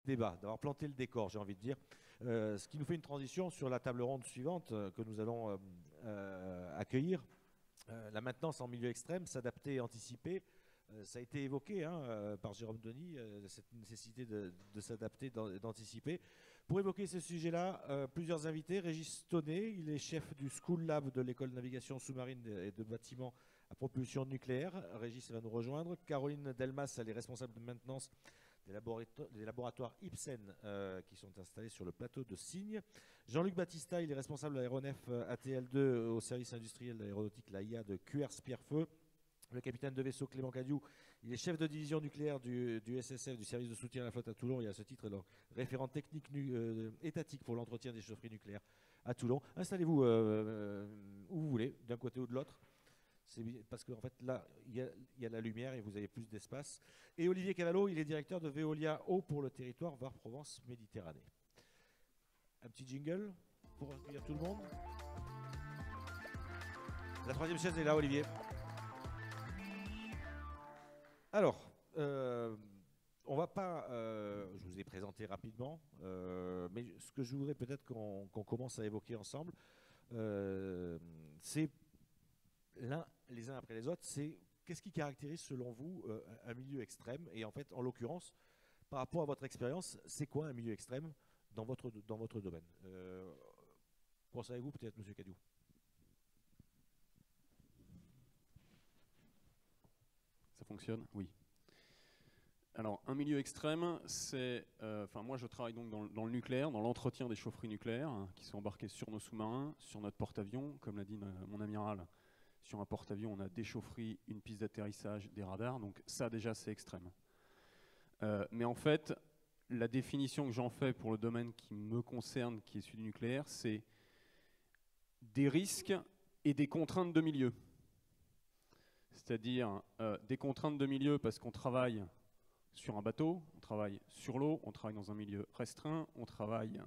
débat, d'avoir planté le décor, j'ai envie de dire. Ce qui nous fait une transition sur la table ronde suivante que nous allons accueillir. La maintenance en milieu extrême, s'adapter et anticiper. Ça a été évoqué hein, par Jérôme Denis, cette nécessité de s'adapter, d'anticiper. Pour évoquer ce sujet-là, plusieurs invités. Régis Tonnet, il est chef du School Lab de l'école de navigation sous-marine et de bâtiments à propulsion nucléaire. Régis va nous rejoindre. Caroline Delmas, elle est responsable de maintenance des laboratoires Ipsen qui sont installés sur le plateau de Signes. Jean-Luc Battista, il est responsable de l'aéronef ATL2 au service industriel d'aéronautique, l'AIA de Cuers-Pierrefeu. Le capitaine de vaisseau Clément Cadiou, il est chef de division nucléaire du SSF, du service de soutien à la flotte à Toulon. Il a à ce titre le référent technique étatique pour l'entretien des chaufferies nucléaires à Toulon. Installez-vous où vous voulez, d'un côté ou de l'autre. Parce qu'en fait, là, il y a la lumière et vous avez plus d'espace. Et Olivier Cavallo, il est directeur de Veolia Eau pour le territoire Var-Provence-Méditerranée. Un petit jingle pour accueillir tout le monde. La troisième chaise est là, Olivier. Alors, on va pas, je vous ai présenté rapidement, mais ce que je voudrais peut-être qu'on commence à évoquer ensemble, c'est les uns après les autres, c'est qu'est-ce qui caractérise selon vous un milieu extrême? Et en fait, en l'occurrence, par rapport à votre expérience, c'est quoi un milieu extrême dans votre domaine? Qu'en savez-vous peut-être, Monsieur Cadiou? Ça fonctionne? Oui. Alors, un milieu extrême, c'est... moi, je travaille donc dans le nucléaire, dans l'entretien des chaufferies nucléaires qui sont embarquées sur nos sous-marins, sur notre porte-avions. Comme l'a dit mon amiral, sur un porte-avions, on a des chaufferies, une piste d'atterrissage, des radars. Donc ça, déjà, c'est extrême. Mais en fait, la définition que j'en fais pour le domaine qui me concerne, qui est celui du nucléaire, c'est des risques et des contraintes de milieu. C'est-à-dire des contraintes de milieu parce qu'on travaille sur un bateau, on travaille sur l'eau, on travaille dans un milieu restreint, on travaille...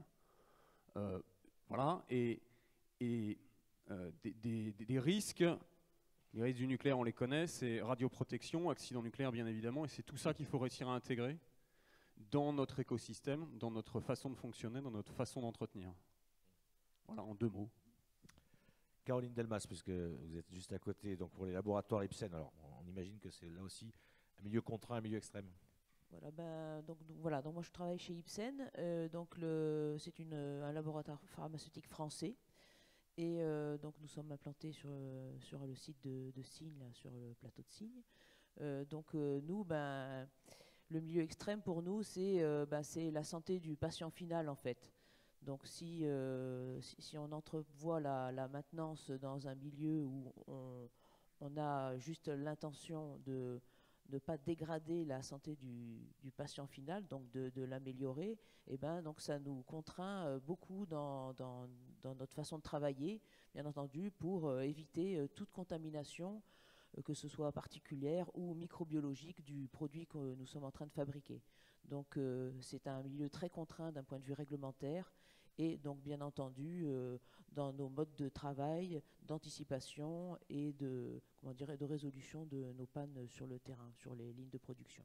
voilà, et des risques, les risques du nucléaire, on les connaît, c'est radioprotection, accident nucléaire bien évidemment, et c'est tout ça qu'il faut réussir à intégrer dans notre écosystème, dans notre façon de fonctionner, dans notre façon d'entretenir. Voilà, en 2 mots. Caroline Delmas, puisque vous êtes juste à côté, donc pour les laboratoires Ipsen, alors on imagine que c'est là aussi un milieu contraint, un milieu extrême. Voilà, donc moi je travaille chez Ipsen, c'est un laboratoire pharmaceutique français, et donc nous sommes implantés sur le site de Signes, là, sur le plateau de Signes. Nous, le milieu extrême pour nous, c'est la santé du patient final en fait. Donc si on entrevoit la maintenance dans un milieu où on a juste l'intention de ne pas dégrader la santé du patient final, donc de l'améliorer, et donc ça nous contraint beaucoup dans notre façon de travailler, bien entendu, pour éviter toute contamination, que ce soit particulière ou microbiologique du produit que nous sommes en train de fabriquer. Donc c'est un milieu très contraint d'un point de vue réglementaire, et donc bien entendu dans nos modes de travail, d'anticipation et de résolution de nos pannes sur le terrain, sur les lignes de production.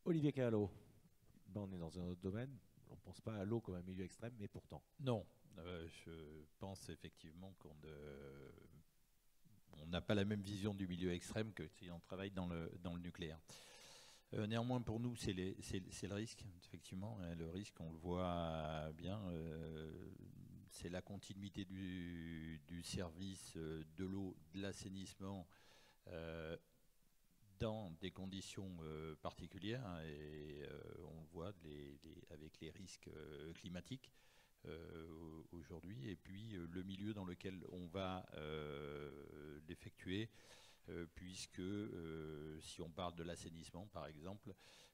Olivier Cavallo, on est dans un autre domaine, on ne pense pas à l'eau comme un milieu extrême, mais pourtant. Non, je pense effectivement on n'a pas la même vision du milieu extrême que si on travaille dans le nucléaire. Néanmoins, pour nous, c'est le risque, effectivement. Le risque, on le voit bien, c'est la continuité du service de l'eau, de l'assainissement, dans des conditions particulières, et on le voit avec les risques climatiques aujourd'hui, et puis le milieu dans lequel on va l'effectuer, puisque si on parle de l'assainissement par exemple,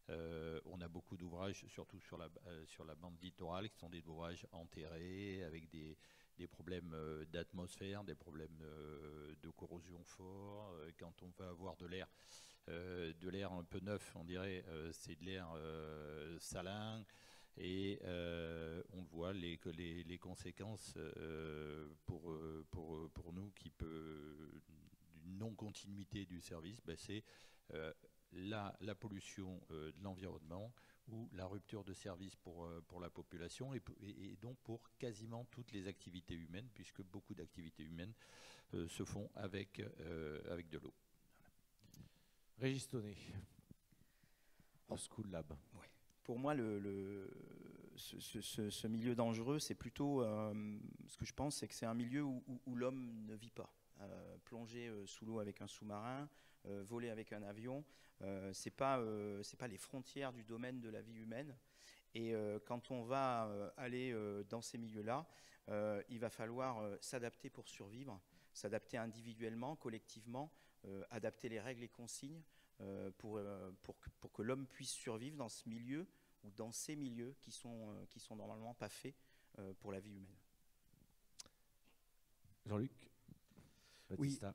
on a beaucoup d'ouvrages, surtout sur la bande littorale, qui sont des ouvrages enterrés avec des problèmes d'atmosphère, des problèmes de corrosion forts. Quand on va avoir de l'air un peu neuf, on dirait, c'est de l'air salin, et on le voit, les conséquences pour nous d'une non-continuité du service, c'est la pollution de l'environnement ou la rupture de service pour la population et donc pour quasiment toutes les activités humaines, puisque beaucoup d'activités humaines se font avec de l'eau. Régis Tonnet, au School Lab. Ouais. Pour moi, ce milieu dangereux, c'est plutôt, ce que je pense, c'est que c'est un milieu où l'homme ne vit pas. Plonger sous l'eau avec un sous-marin, voler avec un avion, c'est pas les frontières du domaine de la vie humaine. Et quand on va aller dans ces milieux-là, il va falloir s'adapter pour survivre, s'adapter individuellement, collectivement, adapter les règles et consignes pour que l'homme puisse survivre dans ce milieu ou dans ces milieux qui sont normalement pas faits pour la vie humaine. Jean-Luc Baptista.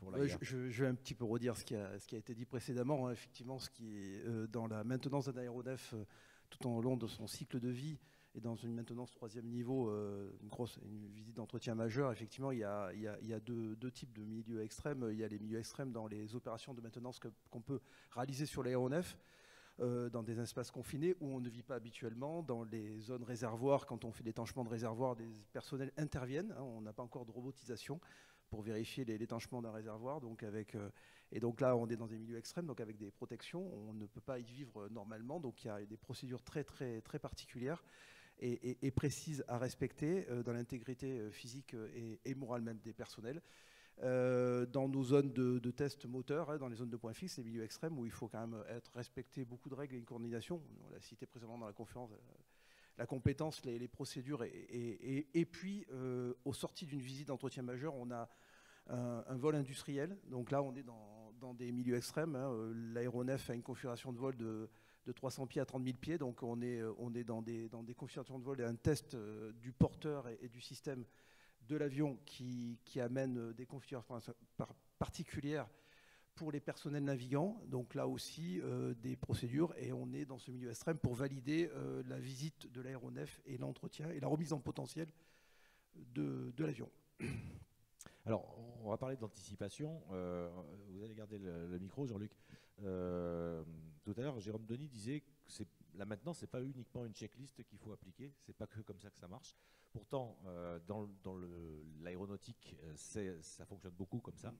Oui, je vais un petit peu redire ce qui a été dit précédemment. Hein, effectivement, ce qui est dans la maintenance d'un aéronef tout au long de son cycle de vie et dans une maintenance 3e niveau, une visite d'entretien majeure, effectivement, il y a deux types de milieux extrêmes. Il y a les milieux extrêmes dans les opérations de maintenance qu'on peut réaliser sur l'aéronef, dans des espaces confinés où on ne vit pas habituellement, dans les zones réservoirs, quand on fait l'étanchement de réservoirs, des personnels interviennent, hein, on n'a pas encore de robotisation pour vérifier l'étanchement d'un réservoir, et donc là on est dans des milieux extrêmes, donc avec des protections, on ne peut pas y vivre normalement, donc il y a des procédures très très très particulières et précises à respecter dans l'intégrité physique et morale même des personnels. Dans nos zones de test moteur, hein, dans les zones de points fixes, les milieux extrêmes où il faut quand même respecter beaucoup de règles et une coordination, on l'a cité précédemment dans la conférence, la compétence, les procédures, et puis aux sorties d'une visite d'entretien majeur, on a un vol industriel. Donc là, on est dans des milieux extrêmes. Hein. L'aéronef a une configuration de vol de 300 pieds à 30 000 pieds. Donc on est dans des configurations de vol et un test du porteur et du système de l'avion qui amène des configurations particulières pour les personnels navigants. Donc là aussi, des procédures, et on est dans ce milieu extrême pour valider la visite de l'aéronef et l'entretien et la remise en potentiel de l'avion. Alors, on va parler d'anticipation. Vous allez garder le micro, Jean-Luc. Tout à l'heure, Jérôme Denis disait que là maintenant, ce n'est pas uniquement une checklist qu'il faut appliquer, ce n'est pas que comme ça que ça marche. Pourtant, dans l'aéronautique, ça fonctionne beaucoup comme ça.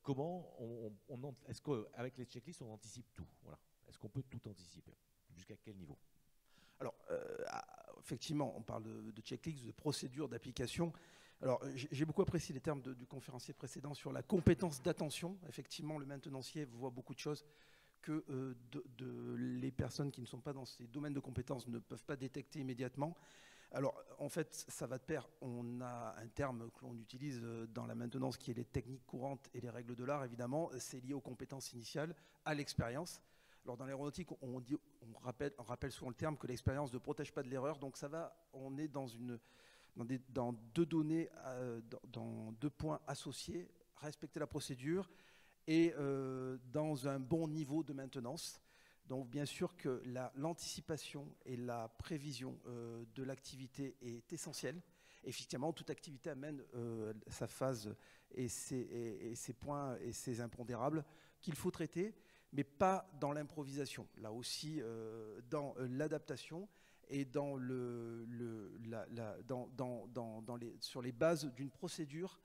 Comment est-ce qu'avec les checklists, on anticipe tout? Voilà. Est-ce qu'on peut tout anticiper? Jusqu'à quel niveau? Alors, effectivement, on parle de checklists, de procédures, d'application. Alors, j'ai beaucoup apprécié les termes du conférencier précédent sur la compétence d'attention. Effectivement, le maintenancier voit beaucoup de choses que les personnes qui ne sont pas dans ces domaines de compétences ne peuvent pas détecter immédiatement. Alors, en fait, ça va de pair. On a un terme que l'on utilise dans la maintenance qui est les techniques courantes et les règles de l'art, évidemment. C'est lié aux compétences initiales, à l'expérience. Alors, dans l'aéronautique, on rappelle souvent le terme que l'expérience ne protège pas de l'erreur. Donc, on est dans deux données, dans 2 points associés, respecter la procédure et dans un bon niveau de maintenance. Donc bien sûr que l'anticipation et la prévision de l'activité est essentielle. Effectivement, toute activité amène sa phase et ses points et ses impondérables qu'il faut traiter, mais pas dans l'improvisation. Là aussi, dans l'adaptation et sur les bases d'une procédure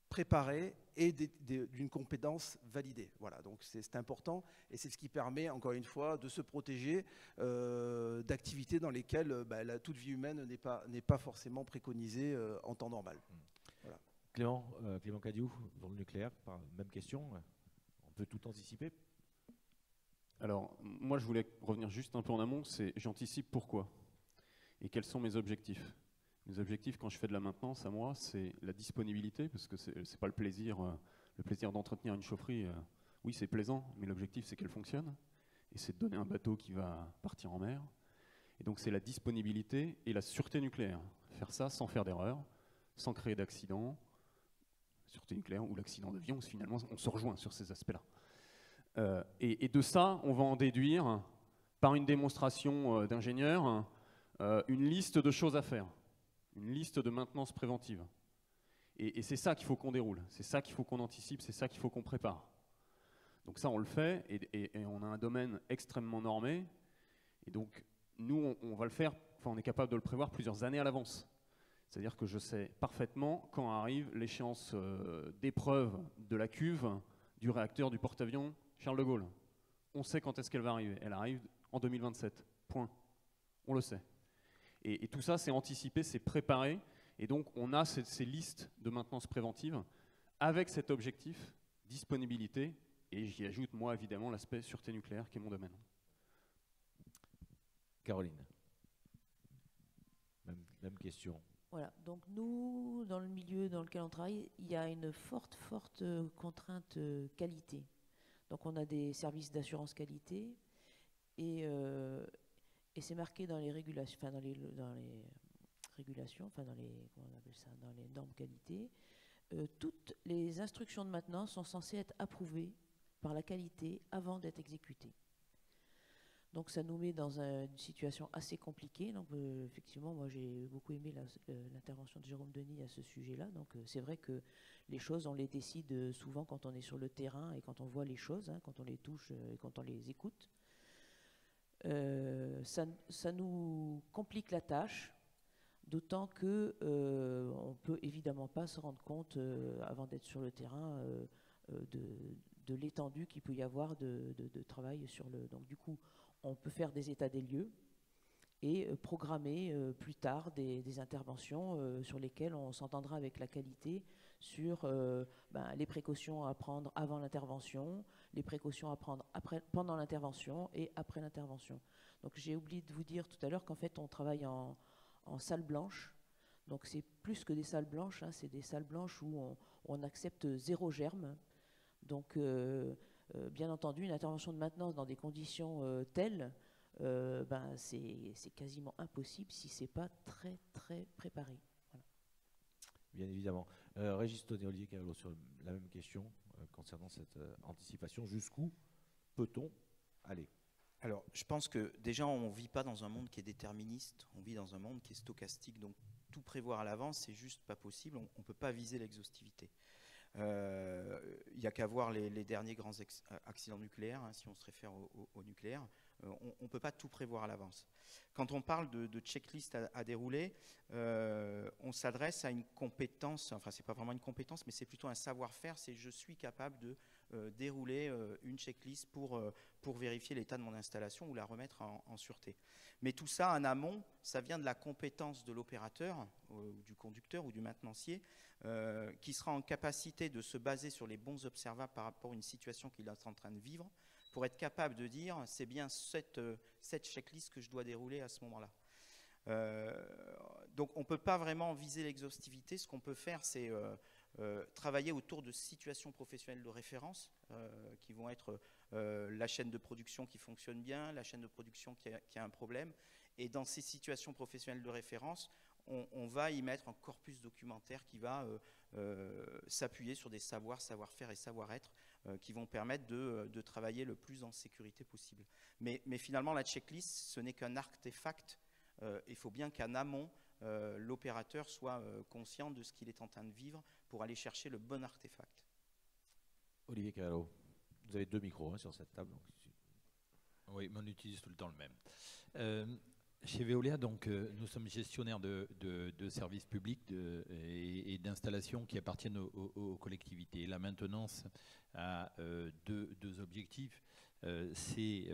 préparée et d'une compétence validée. Voilà, donc c'est important et c'est ce qui permet, encore une fois, de se protéger d'activités dans lesquelles toute vie humaine n'est pas forcément préconisée en temps normal. Voilà. Clément Cadiou, dans le nucléaire, même question. On peut tout anticiper? Alors, moi, je voulais revenir juste un peu en amont, j'anticipe pourquoi et quels sont mes objectifs. Mes objectifs, quand je fais de la maintenance, à moi, c'est la disponibilité, parce que c'est pas le plaisir d'entretenir une chaufferie. Oui, c'est plaisant, mais l'objectif, c'est qu'elle fonctionne, et c'est de donner un bateau qui va partir en mer. Et donc, c'est la disponibilité et la sûreté nucléaire. Faire ça sans faire d'erreur, sans créer d'accident. Sûreté nucléaire ou l'accident d'avion, finalement, on se rejoint sur ces aspects-là. Et de ça, on va en déduire, par une démonstration d'ingénieur, une liste de choses à faire. Une liste de maintenance préventive. Et c'est ça qu'il faut qu'on déroule, c'est ça qu'il faut qu'on anticipe, c'est ça qu'il faut qu'on prépare. Donc ça, on le fait, et on a un domaine extrêmement normé, et donc nous, on va le faire, enfin, on est capable de le prévoir plusieurs années à l'avance. C'est-à-dire que je sais parfaitement quand arrive l'échéance d'épreuve de la cuve du réacteur du porte-avions Charles de Gaulle. On sait quand est-ce qu'elle va arriver. Elle arrive en 2027. Point. On le sait. Et tout ça, c'est anticipé, c'est préparé. Et donc, on a ces listes de maintenance préventive avec cet objectif, disponibilité. Et j'y ajoute, moi, évidemment, l'aspect sûreté nucléaire, qui est mon domaine. Caroline. Même question. Voilà, donc nous, dans le milieu dans lequel on travaille, il y a une forte contrainte qualité. Donc on a des services d'assurance qualité et c'est marqué dans les régulations, enfin dans les régulations, enfin dans les, comment on appelle ça, dans les normes qualité. Toutes les instructions de maintenance sont censées être approuvées par la qualité avant d'être exécutées. Donc ça nous met dans une situation assez compliquée. Donc effectivement, moi j'ai beaucoup aimé l'intervention de Jérôme Denis à ce sujet-là. Donc c'est vrai que les choses, on les décide souvent quand on est sur le terrain et quand on voit les choses, hein, quand on les touche et quand on les écoute. Ça nous complique la tâche, d'autant que on peut évidemment pas se rendre compte avant d'être sur le terrain de l'étendue qu'il peut y avoir de travail sur le. Donc du coup, on peut faire des états des lieux et programmer plus tard des interventions sur lesquelles on s'entendra avec la qualité sur les précautions à prendre avant l'intervention, les précautions à prendre pendant l'intervention et après l'intervention. Donc j'ai oublié de vous dire tout à l'heure qu'en fait on travaille en salle blanche. Donc c'est plus que des salles blanches, hein, c'est des salles blanches où on accepte 0 germe. Donc bien entendu, une intervention de maintenance dans des conditions telles, c'est quasiment impossible si ce n'est pas très préparé. Voilà. Bien évidemment. Régis Tonnet-Olivier Cavallo, sur la même question concernant cette anticipation. Jusqu'où peut-on aller? Alors, je pense que déjà, on ne vit pas dans un monde qui est déterministe, on vit dans un monde qui est stochastique, donc tout prévoir à l'avance, c'est juste pas possible, on ne peut pas viser l'exhaustivité. Il n'y a qu'à voir les derniers grands accidents nucléaires, hein, si on se réfère au nucléaire. On ne peut pas tout prévoir à l'avance. Quand on parle de checklist à dérouler, on s'adresse à une compétence, enfin c'est pas vraiment une compétence, mais c'est plutôt un savoir-faire, c'est je suis capable de dérouler une checklist pour vérifier l'état de mon installation ou la remettre en sûreté. Mais tout ça en amont, ça vient de la compétence de l'opérateur, ou du conducteur ou du maintenancier, qui sera en capacité de se baser sur les bons observables par rapport à une situation qu'il est en train de vivre, pour être capable de dire c'est bien cette checklist que je dois dérouler à ce moment-là. Donc on ne peut pas vraiment viser l'exhaustivité. Ce qu'on peut faire, c'est travailler autour de situations professionnelles de référence qui vont être la chaîne de production qui fonctionne bien, la chaîne de production qui a un problème. Et dans ces situations professionnelles de référence, on va y mettre un corpus documentaire qui va s'appuyer sur des savoir-faire et savoir-être qui vont permettre de travailler le plus en sécurité possible. Mais finalement, la checklist, ce n'est qu'un artefact. Il faut bien qu'en amont, l'opérateur soit conscient de ce qu'il est en train de vivre pour aller chercher le bon artefact. Olivier Cavallo, vous avez 2 micros sur cette table. Donc. Oui, mais on utilise tout le temps le même. Chez Veolia, donc, nous sommes gestionnaires de services publics et d'installations qui appartiennent aux collectivités. La maintenance a deux objectifs. C'est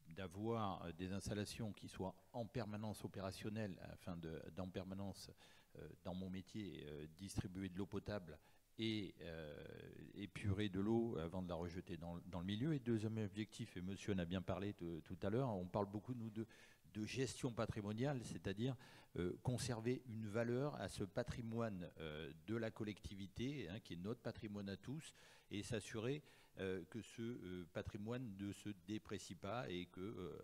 d'avoir des installations qui soient en permanence opérationnelles, afin d'en permanence, dans mon métier, distribuer de l'eau potable et épurer de l'eau avant de la rejeter dans le milieu. Et deuxième objectif, et monsieur en a bien parlé tout à l'heure, on parle beaucoup, nous, de gestion patrimoniale, c'est-à-dire conserver une valeur à ce patrimoine de la collectivité, hein, qui est notre patrimoine à tous, et s'assurer que ce patrimoine ne se déprécie pas et que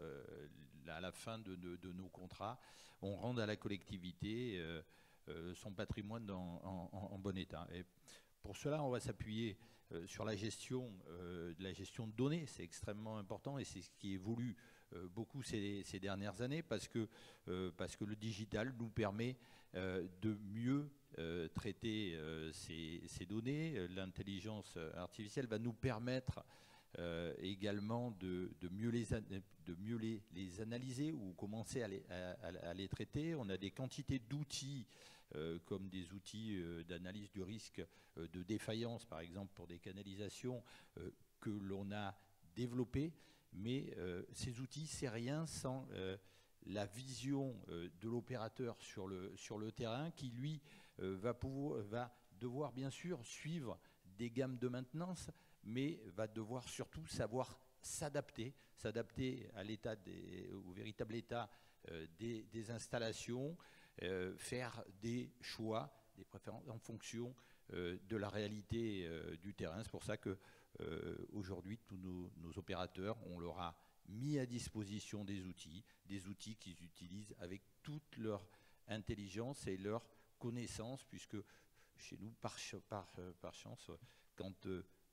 à la fin de nos contrats, on rende à la collectivité son patrimoine en bon état. Et pour cela, on va s'appuyer sur la gestion de données. C'est extrêmement important et c'est ce qui évolue beaucoup ces dernières années parce que le digital nous permet de mieux traiter ces données. L'intelligence artificielle va nous permettre également de mieux les analyser ou commencer à les traiter. On a des quantités d'outils comme des outils d'analyse du risque de défaillance, par exemple pour des canalisations que l'on a développés. Mais ces outils, c'est rien sans la vision de l'opérateur sur le terrain qui, lui, va devoir bien sûr suivre des gammes de maintenance, mais va devoir surtout savoir s'adapter à l'état au véritable état des installations, faire des choix, des préférences en fonction de la réalité du terrain. C'est pour ça que aujourd'hui, tous nos opérateurs, on leur a mis à disposition des outils qu'ils utilisent avec toute leur intelligence et leur connaissance, puisque chez nous, par chance, quand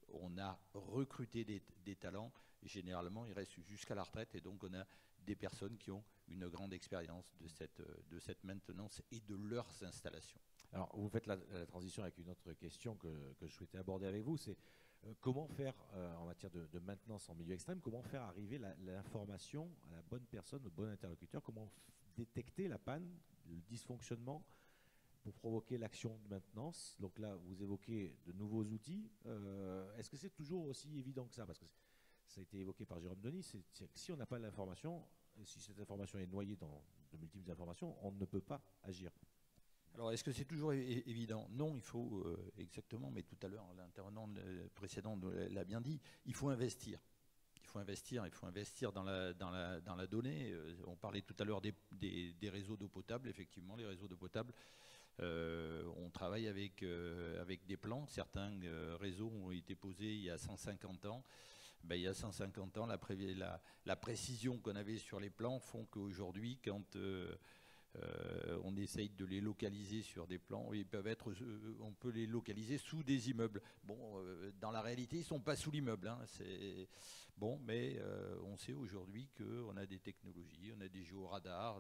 on a recruté des talents, généralement, ils restent jusqu'à la retraite, et donc on a des personnes qui ont une grande expérience de cette maintenance et de leurs installations. Alors, vous faites la transition avec une autre question que je souhaitais aborder avec vous, c'est comment faire, en matière de maintenance en milieu extrême, comment faire arriver l'information à la bonne personne, au bon interlocuteur, comment détecter la panne, le dysfonctionnement pour provoquer l'action de maintenance. Donc là, vous évoquez de nouveaux outils. Est-ce que c'est toujours aussi évident que ça? Parce que ça a été évoqué par Jérôme Denis, si on n'a pas l'information, si cette information est noyée dans de multiples informations, on ne peut pas agir. Alors, est-ce que c'est toujours évident? Non, il faut exactement, mais tout à l'heure, l'intervenant précédent l'a bien dit, il faut investir. Il faut investir dans la donnée. On parlait tout à l'heure des réseaux d'eau potable. Effectivement, les réseaux d'eau potable, on travaille avec des plans. Certains réseaux ont été posés il y a 150 ans. Ben, il y a 150 ans, la précision qu'on avait sur les plans font qu'aujourd'hui, quand on essaye de les localiser sur des plans, on peut les localiser sous des immeubles. Bon, dans la réalité, ils ne sont pas sous l'immeuble. Hein, bon, mais on sait aujourd'hui qu'on a des technologies, on a des géoradars,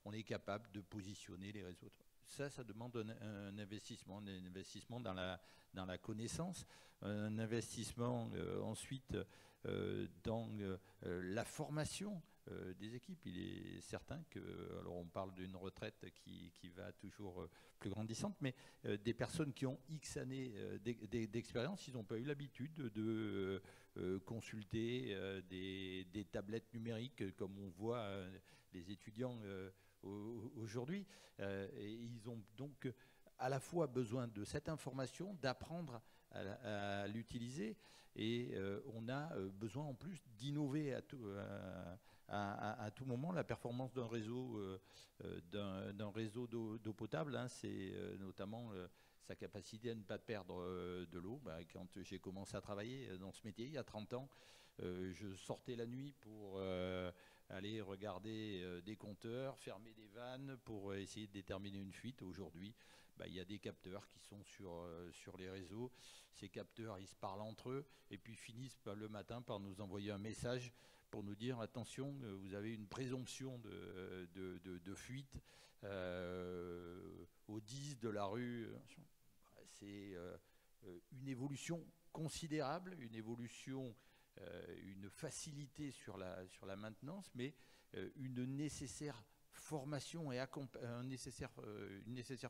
on est capable de positionner les réseaux. Ça demande un investissement dans la connaissance, un investissement ensuite dans la formation des équipes. Il est certain que, alors on parle d'une retraite qui va toujours plus grandissante, mais des personnes qui ont X années d'expérience, ils n'ont pas eu l'habitude de consulter des tablettes numériques comme on voit les étudiants aujourd'hui. Et ils ont donc à la fois besoin de cette information, d'apprendre à l'utiliser, et on a besoin en plus d'innover à tout moment. La performance d'un réseau d'eau potable, hein, c'est notamment sa capacité à ne pas perdre de l'eau. Quand j'ai commencé à travailler dans ce métier il y a 30 ans, je sortais la nuit pour aller regarder des compteurs, fermer des vannes pour essayer de déterminer une fuite. Aujourd'hui, il y a des capteurs qui sont sur les réseaux. Ces capteurs, ils se parlent entre eux et puis finissent le matin par nous envoyer un message pour nous dire attention, vous avez une présomption de fuite au 10 de la rue. C'est une évolution considérable, une facilité sur la maintenance, mais une nécessaire formation et une nécessaire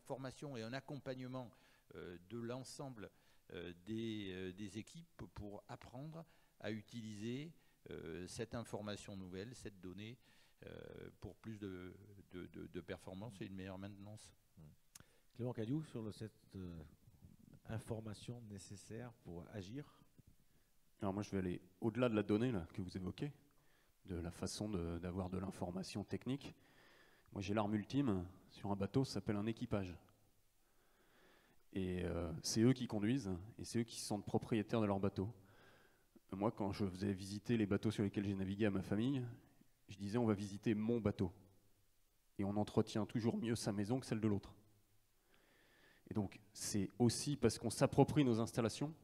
formation et un accompagnement de l'ensemble des équipes pour apprendre à utiliser cette information nouvelle, cette donnée, pour plus de performance et une meilleure maintenance. Clément Cadiou, sur cette information nécessaire pour agir. Alors moi je vais aller au-delà de la donnée là, que vous évoquez, de la façon d'avoir de l'information technique. Moi j'ai l'arme ultime sur un bateau, ça s'appelle un équipage. Et c'est eux qui conduisent et c'est eux qui se sentent propriétaires de leur bateau. Moi quand je faisais visiter les bateaux sur lesquels j'ai navigué à ma famille, je disais on va visiter mon bateau. Et on entretient toujours mieux sa maison que celle de l'autre. Et donc c'est aussi parce qu'on s'approprie nos installations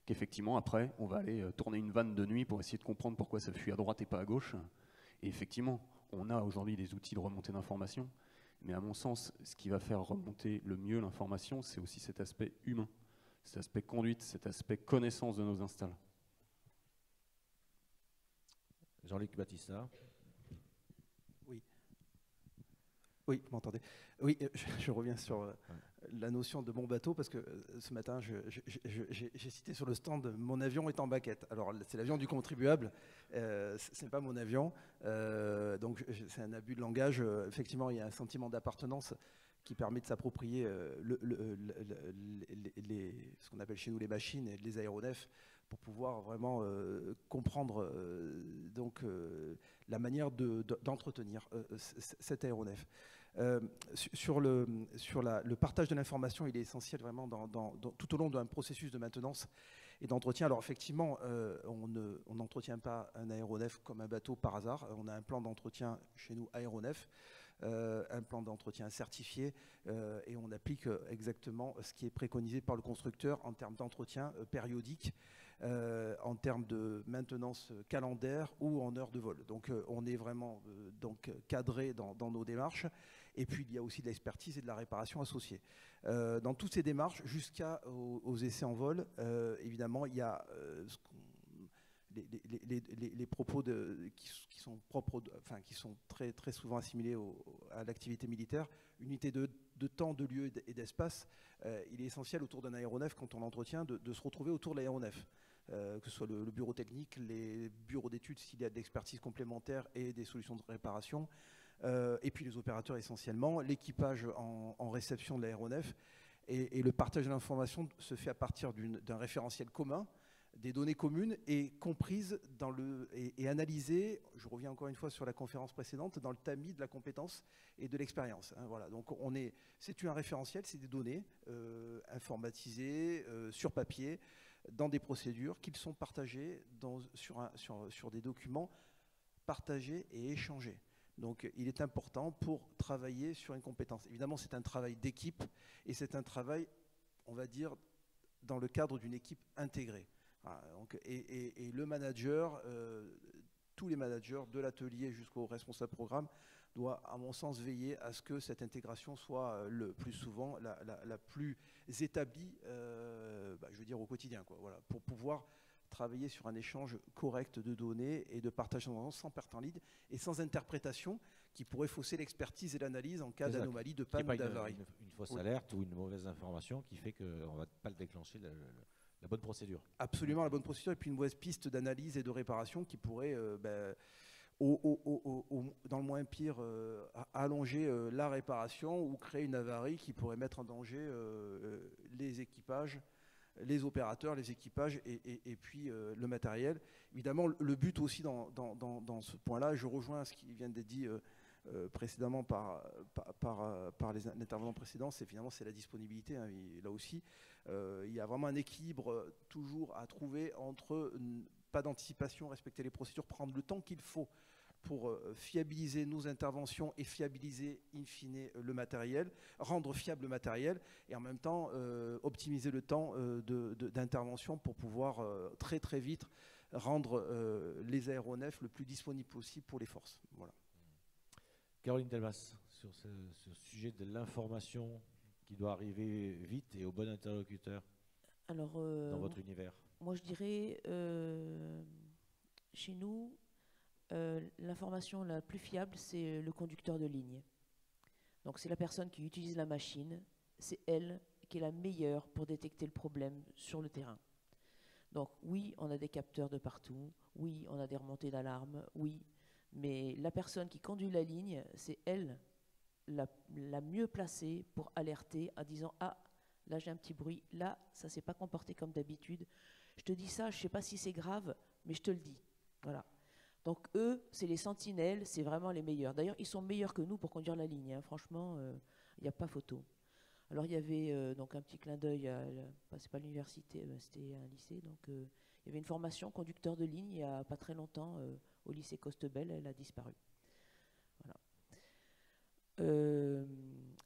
qu'effectivement après on va aller tourner une vanne de nuit pour essayer de comprendre pourquoi ça fuit à droite et pas à gauche. Et effectivement, on a aujourd'hui des outils de remontée d'informations. Mais à mon sens, ce qui va faire remonter le mieux l'information, c'est aussi cet aspect humain, cet aspect conduite, cet aspect connaissance de nos installs. Jean-Luc Battista. Oui. Oui, vous m'entendez? Oui, je reviens sur la notion de mon bateau, parce que ce matin, j'ai cité sur le stand « Mon avion est en baquette ». Alors, c'est l'avion du contribuable, ce n'est pas mon avion, donc c'est un abus de langage. Effectivement, il y a un sentiment d'appartenance qui permet de s'approprier ce qu'on appelle chez nous les machines et les aéronefs, pour pouvoir vraiment comprendre la manière d'entretenir cet aéronef. Sur le partage de l'information, il est essentiel vraiment tout au long d'un processus de maintenance et d'entretien. Alors effectivement, on n'entretient pas un aéronef comme un bateau par hasard. On a un plan d'entretien chez nous aéronef, un plan d'entretien certifié, et on applique exactement ce qui est préconisé par le constructeur en termes d'entretien périodique, en termes de maintenance calendaire ou en heures de vol. Donc on est vraiment cadré dans nos démarches. Et puis il y a aussi de l'expertise et de la réparation associée. Dans toutes ces démarches, jusqu'aux essais en vol, évidemment, il y a les propos qui sont propres, qui sont très, très souvent assimilés à l'activité militaire, unité de temps, de lieu et d'espace. Il est essentiel autour d'un aéronef, quand on l'entretient, de se retrouver autour de l'aéronef. Que ce soit le bureau technique, les bureaux d'études s'il y a de l'expertise complémentaire et des solutions de réparation, et puis les opérateurs essentiellement, l'équipage en réception de l'aéronef, et le partage de l'information se fait à partir d'un référentiel commun, des données communes et comprises et analysées, je reviens encore une fois sur la conférence précédente, dans le tamis de la compétence et de l'expérience. Hein, voilà. Donc c'est un référentiel, c'est des données informatisées, sur papier, dans des procédures qui sont partagées sur des documents partagés et échangés. Donc il est important pour travailler sur une compétence. Évidemment, c'est un travail d'équipe et c'est un travail, on va dire, dans le cadre d'une équipe intégrée. Voilà, donc, et le manager, tous les managers, de l'atelier jusqu'au responsable programme, doit, à mon sens, veiller à ce que cette intégration soit le plus souvent la plus établie, je veux dire, au quotidien, quoi, voilà, pour pouvoir travailler sur un échange correct de données et de partage sans perte en ligne et sans interprétation qui pourrait fausser l'expertise et l'analyse en cas d'anomalie, de panne ou d'avarie. Une fausse alerte ou une mauvaise information qui fait qu'on ne va pas le déclencher la bonne procédure. Absolument, la bonne procédure, et puis une mauvaise piste d'analyse et de réparation qui pourrait, dans le moins pire, allonger la réparation ou créer une avarie qui pourrait mettre en danger les équipages, les opérateurs, les équipages et puis le matériel. Évidemment, le but aussi dans ce point-là, je rejoins ce qui vient d'être dit précédemment par les intervenants précédents, c'est la disponibilité. Hein, là aussi, il y a vraiment un équilibre toujours à trouver entre pas d'anticipation, respecter les procédures, prendre le temps qu'il faut pour fiabiliser nos interventions et fiabiliser in fine le matériel, rendre fiable le matériel et en même temps optimiser le temps d'intervention pour pouvoir très très vite rendre les aéronefs le plus disponibles possible pour les forces. Voilà. Caroline Delmas, sur ce sujet de l'information qui doit arriver vite et au bon interlocuteur. Alors, dans votre univers. Moi je dirais, chez nous, l'information la plus fiable, c'est le conducteur de ligne. Donc c'est la personne qui utilise la machine, c'est elle qui est la meilleure pour détecter le problème sur le terrain. Donc oui, on a des capteurs de partout, oui, on a des remontées d'alarme, oui, mais la personne qui conduit la ligne, c'est elle la mieux placée pour alerter en disant « Ah, là j'ai un petit bruit, là ça ne s'est pas comporté comme d'habitude, je te dis ça, je ne sais pas si c'est grave, mais je te le dis. » Voilà. Donc eux, c'est les sentinelles, c'est vraiment les meilleurs. D'ailleurs, ils sont meilleurs que nous pour conduire la ligne. Hein. Franchement, il n'y a pas photo. Alors il y avait donc un petit clin d'œil, c'est pas l'université, c'était un lycée. Donc il y avait une formation conducteur de ligne il n'y a pas très longtemps au lycée Costebel, elle a disparu. Voilà.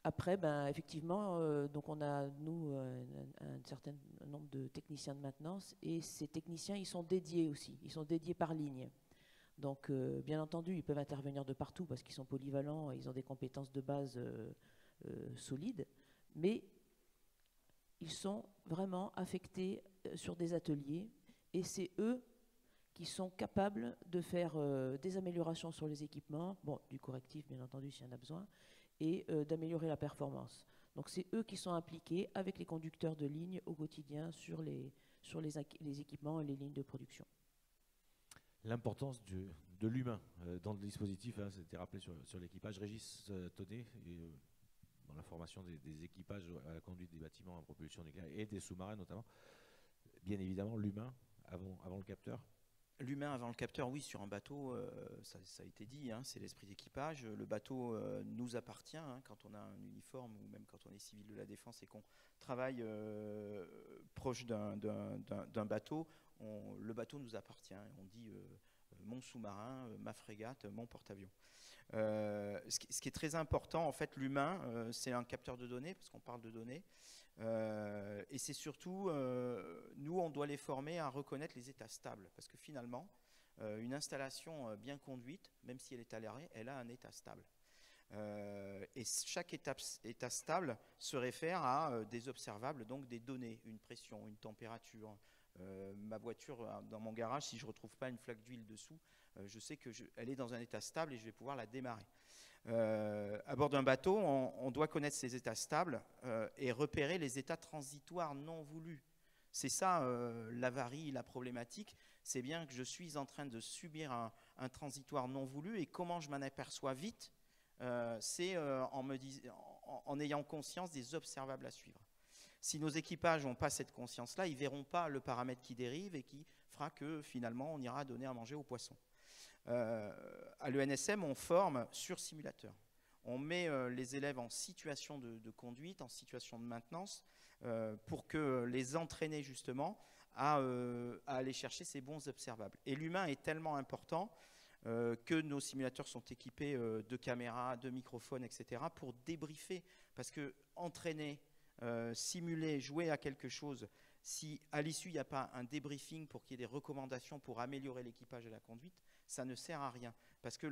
Après, effectivement, donc on a nous un certain nombre de techniciens de maintenance et ces techniciens, ils sont dédiés aussi, ils sont dédiés par ligne. Donc, bien entendu, ils peuvent intervenir de partout parce qu'ils sont polyvalents et ils ont des compétences de base solides, mais ils sont vraiment affectés sur des ateliers et c'est eux qui sont capables de faire des améliorations sur les équipements, bon, du correctif bien entendu s'il y en a besoin, et d'améliorer la performance. Donc c'est eux qui sont impliqués avec les conducteurs de ligne au quotidien sur les équipements et les lignes de production. L'importance de l'humain dans le dispositif, hein, c'était rappelé sur l'équipage. Régis Tonnet, dans la formation des équipages à la conduite des bâtiments à propulsion nucléaire et des sous-marins notamment, bien évidemment l'humain avant le capteur. L'humain avant le capteur, oui, sur un bateau, ça a été dit, hein, c'est l'esprit d'équipage. Le bateau nous appartient, hein, quand on a un uniforme ou même quand on est civil de la défense et qu'on travaille proche d'un bateau, le bateau nous appartient. On dit mon sous-marin, ma frégate, mon porte-avions. Ce qui est très important, en fait, l'humain, c'est un capteur de données, parce qu'on parle de données. Et c'est surtout, nous, on doit les former à reconnaître les états stables. Parce que finalement, une installation bien conduite, même si elle est à l'arrêt, elle a un état stable. Et chaque état stable se réfère à des observables, donc des données, une pression, une température. Ma voiture, dans mon garage, si je ne retrouve pas une flaque d'huile dessous, je sais qu'elle est dans un état stable et je vais pouvoir la démarrer. À bord d'un bateau, on doit connaître ces états stables et repérer les états transitoires non voulus. C'est ça l'avarie, la problématique. C'est bien que je suis en train de subir un transitoire non voulu et comment je m'en aperçois vite, c'est en ayant conscience des observables à suivre. Si nos équipages n'ont pas cette conscience-là, ils ne verront pas le paramètre qui dérive et qui fera que finalement on ira donner à manger aux poissons. À l'ENSM, on forme sur simulateur. On met les élèves en situation de conduite, en situation de maintenance, pour que les entraîner justement à aller chercher ces bons observables. Et l'humain est tellement important que nos simulateurs sont équipés de caméras, de microphones, etc. pour débriefer. Parce que entraîner, simuler, jouer à quelque chose, si à l'issue il n'y a pas un débriefing pour qu'il y ait des recommandations pour améliorer l'équipage et la conduite, ça ne sert à rien. Parce que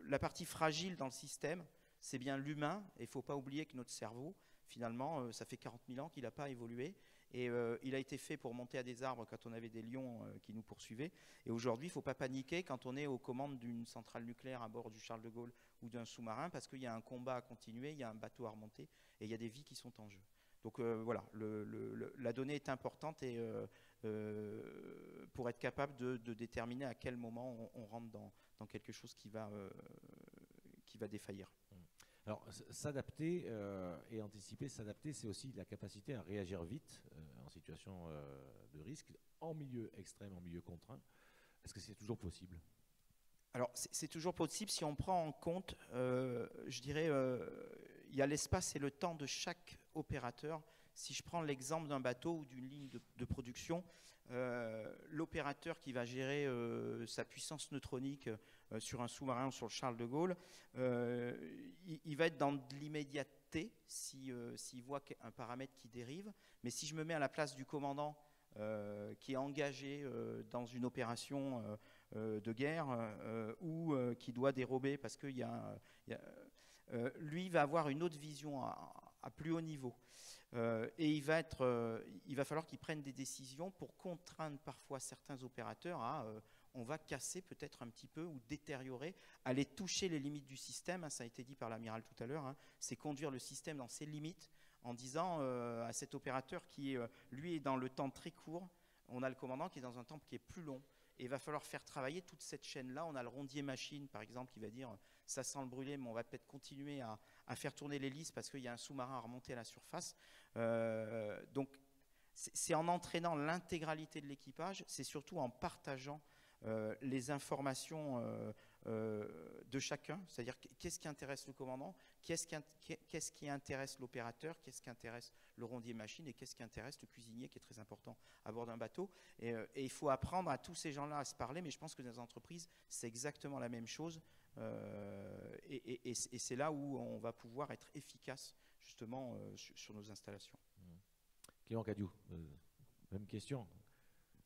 la partie fragile dans le système, c'est bien l'humain. Et il ne faut pas oublier que notre cerveau, finalement, ça fait 40 000 ans qu'il n'a pas évolué. Et il a été fait pour monter à des arbres quand on avait des lions qui nous poursuivaient. Et aujourd'hui, il ne faut pas paniquer quand on est aux commandes d'une centrale nucléaire à bord du Charles de Gaulle ou d'un sous-marin, parce qu'il y a un combat à continuer, il y a un bateau à remonter et il y a des vies qui sont en jeu. Donc voilà, la donnée est importante et pour être capable de déterminer à quel moment on rentre dans quelque chose qui va défaillir. Alors, s'adapter et anticiper, s'adapter, c'est aussi la capacité à réagir vite en situation de risque, en milieu extrême, en milieu contraint. Est-ce que c'est toujours possible ? Alors, c'est toujours possible si on prend en compte, je dirais, il y a l'espace et le temps de chaque opérateur. Si je prends l'exemple d'un bateau ou d'une ligne de production, l'opérateur qui va gérer sa puissance neutronique sur un sous-marin ou sur le Charles de Gaulle, il va être dans de l'immédiateté s'il voit un paramètre qui dérive. Mais si je me mets à la place du commandant qui est engagé dans une opération de guerre ou qui doit dérober parce qu'il lui va avoir une autre vision à plus haut niveau. Et il va falloir qu'il prenne des décisions pour contraindre parfois certains opérateurs à on va casser peut-être un petit peu ou détériorer, aller toucher les limites du système, hein, ça a été dit par l'amiral tout à l'heure, hein, c'est conduire le système dans ses limites en disant à cet opérateur qui lui est dans le temps très court, on a le commandant qui est dans un temps qui est plus long. Et il va falloir faire travailler toute cette chaîne-là. On a le rondier machine, par exemple, qui va dire ça sent le brûler, mais on va peut-être continuer à faire tourner l'hélice parce qu'il y a un sous-marin à remonter à la surface. Donc, c'est en entraînant l'intégralité de l'équipage, c'est surtout en partageant les informations de chacun, c'est-à-dire qu'est-ce qui intéresse le commandant, qu'est-ce qui intéresse l'opérateur, qu'est-ce qui intéresse le rondier machine et qu'est-ce qui intéresse le cuisinier qui est très important à bord d'un bateau. Et il faut apprendre à tous ces gens-là à se parler, mais je pense que dans les entreprises, c'est exactement la même chose. Et c'est là où on va pouvoir être efficace justement sur nos installations. Clément Cadiou, même question.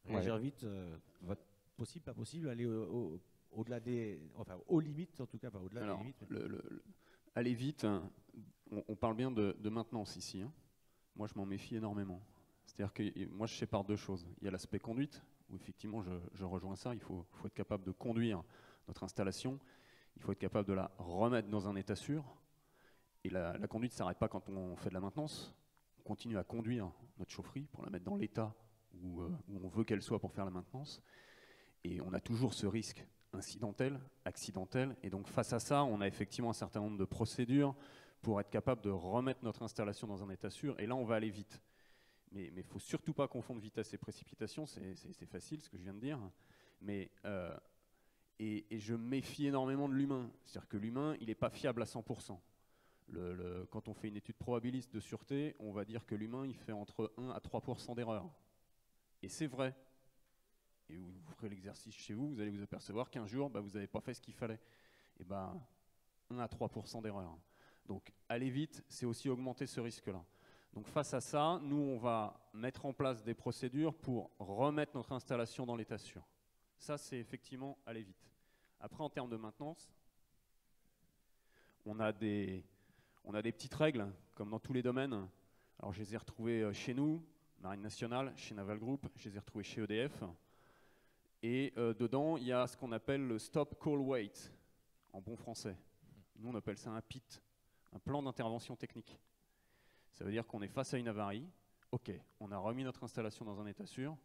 Réagir vite, possible, pas possible, aller au-delà enfin aux limites en tout cas, enfin au-delà des limites. Aller vite, on parle bien de maintenance ici. Hein. Moi, je m'en méfie énormément. C'est-à-dire que moi, je sépare deux choses. Il y a l'aspect conduite, où effectivement, je rejoins ça. Il faut être capable de conduire notre installation. Il faut être capable de la remettre dans un état sûr. Et la conduite ne s'arrête pas quand on fait de la maintenance. On continue à conduire notre chaufferie pour la mettre dans l'état où on veut qu'elle soit pour faire la maintenance. Et on a toujours ce risque incidentel, accidentel. Et donc face à ça, on a effectivement un certain nombre de procédures pour être capable de remettre notre installation dans un état sûr. Et là, on va aller vite. Mais il ne faut surtout pas confondre vitesse et précipitation. C'est facile, ce que je viens de dire. Mais, et je me méfie énormément de l'humain. C'est-à-dire que l'humain, il n'est pas fiable à 100%. Quand on fait une étude probabiliste de sûreté, on va dire que l'humain, il fait entre 1 à 3% d'erreur. Et c'est vrai. Et vous ferez l'exercice chez vous, vous allez vous apercevoir qu'un jour, vous n'avez pas fait ce qu'il fallait. Et 1 à 3% d'erreur. Donc aller vite, c'est aussi augmenter ce risque-là. Donc face à ça, nous, on va mettre en place des procédures pour remettre notre installation dans l'état sûr. Ça, c'est effectivement aller vite. Après, en termes de maintenance, on a des petites règles, comme dans tous les domaines. Alors, je les ai retrouvées chez nous, Marine Nationale, chez Naval Group, je les ai retrouvées chez EDF. Et dedans, il y a ce qu'on appelle le Stop Call Wait, en bon français. Nous, on appelle ça un PIT, un plan d'intervention technique. Ça veut dire qu'on est face à une avarie. OK, on a remis notre installation dans un état sûr,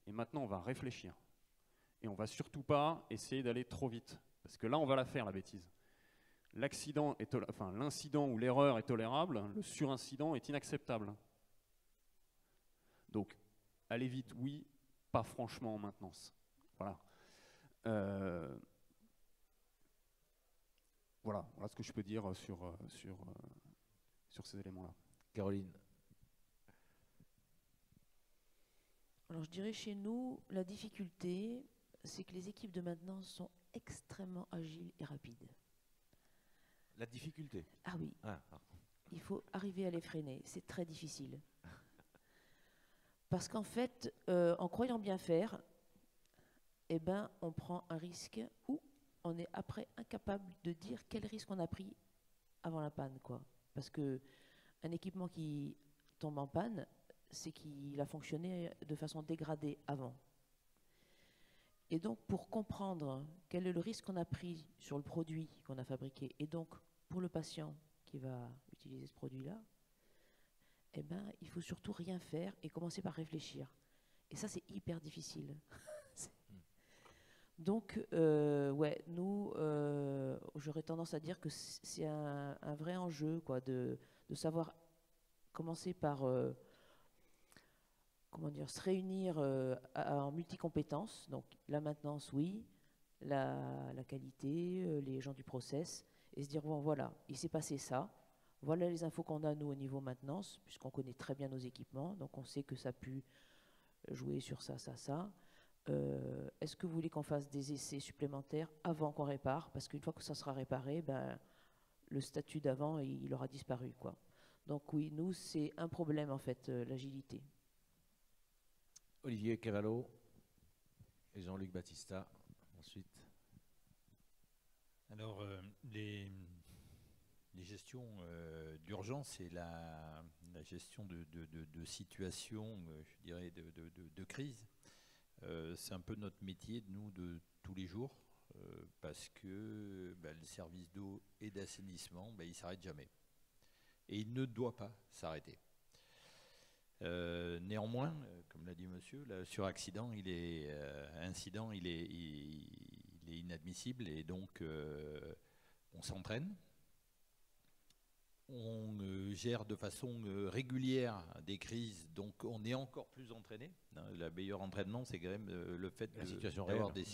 et maintenant, on va réfléchir. Et on ne va surtout pas essayer d'aller trop vite, parce que là, on va la faire, la bêtise. L'incident ou l'erreur est tolérable, le surincident est inacceptable. Donc, aller vite, oui, pas franchement en maintenance. Voilà. Voilà ce que je peux dire sur ces éléments-là. Caroline. Alors je dirais chez nous, la difficulté, c'est que les équipes de maintenance sont extrêmement agiles et rapides. La difficulté. Ah oui. Il faut arriver à les freiner. C'est très difficile. Parce qu'en fait, en croyant bien faire, on prend un risque ou on est après incapable de dire quel risque on a pris avant la panne, quoi. Parce que un équipement qui tombe en panne, c'est qu'il a fonctionné de façon dégradée avant. Et donc, pour comprendre quel est le risque qu'on a pris sur le produit qu'on a fabriqué, et donc pour le patient qui va utiliser ce produit-là, il faut surtout rien faire et commencer par réfléchir. Et ça, c'est hyper difficile. Donc, nous, j'aurais tendance à dire que c'est un vrai enjeu, quoi, de savoir commencer par se réunir en multicompétences. Donc, la maintenance, oui, la qualité, les gens du process, et se dire, bon, voilà, il s'est passé ça. Voilà les infos qu'on a, nous, au niveau maintenance, puisqu'on connaît très bien nos équipements. Donc, on sait que ça a pu jouer sur ça, ça, ça. Est-ce que vous voulez qu'on fasse des essais supplémentaires avant qu'on répare? Parce qu'une fois que ça sera réparé, le statut d'avant, il aura disparu, quoi. Donc oui, nous, c'est un problème, en fait, l'agilité. Olivier Cavallo et Jean-Luc Battista, ensuite. Alors, les gestions d'urgence et la gestion de situations, je dirais, de crise, c'est un peu notre métier, nous, de tous les jours, parce que le service d'eau et d'assainissement, il ne s'arrête jamais. Et il ne doit pas s'arrêter. Néanmoins, comme l'a dit monsieur, le suraccident, incident, il est inadmissible, et donc on s'entraîne. On gère de façon régulière des crises, donc on est encore plus entraîné. Le meilleur entraînement, c'est quand même le fait d'avoir des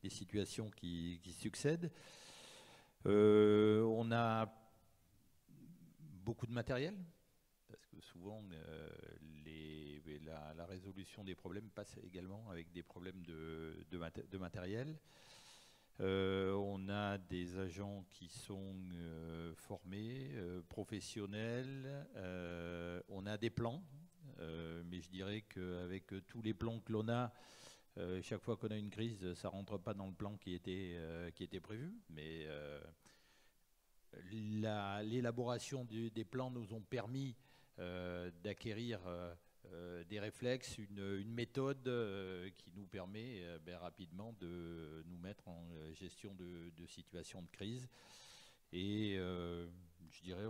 situations qui succèdent. On a beaucoup de matériel, parce que souvent la résolution des problèmes passe également avec des problèmes de matériel. On a des agents qui sont formés, professionnels, on a des plans, mais je dirais qu'avec tous les plans que l'on a, chaque fois qu'on a une crise, ça ne rentre pas dans le plan qui était prévu, mais l'élaboration des plans nous ont permis d'acquérir des réflexes, une méthode qui nous permet rapidement de nous mettre en gestion de situations de crise. Et je dirais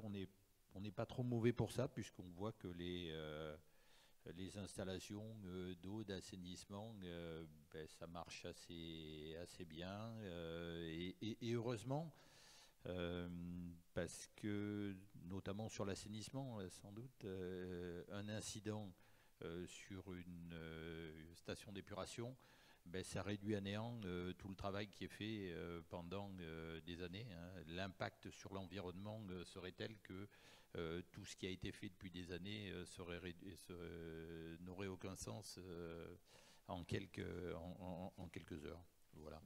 on n'est pas trop mauvais pour ça, puisqu'on voit que les installations d'eau, d'assainissement, ça marche assez bien. Et heureusement, parce que, notamment sur l'assainissement, sans doute, un incident sur une station d'épuration, ça réduit à néant tout le travail qui est fait pendant des années. L'impact sur l'environnement serait tel que tout ce qui a été fait depuis des années n'aurait aucun sens en quelques heures. Voilà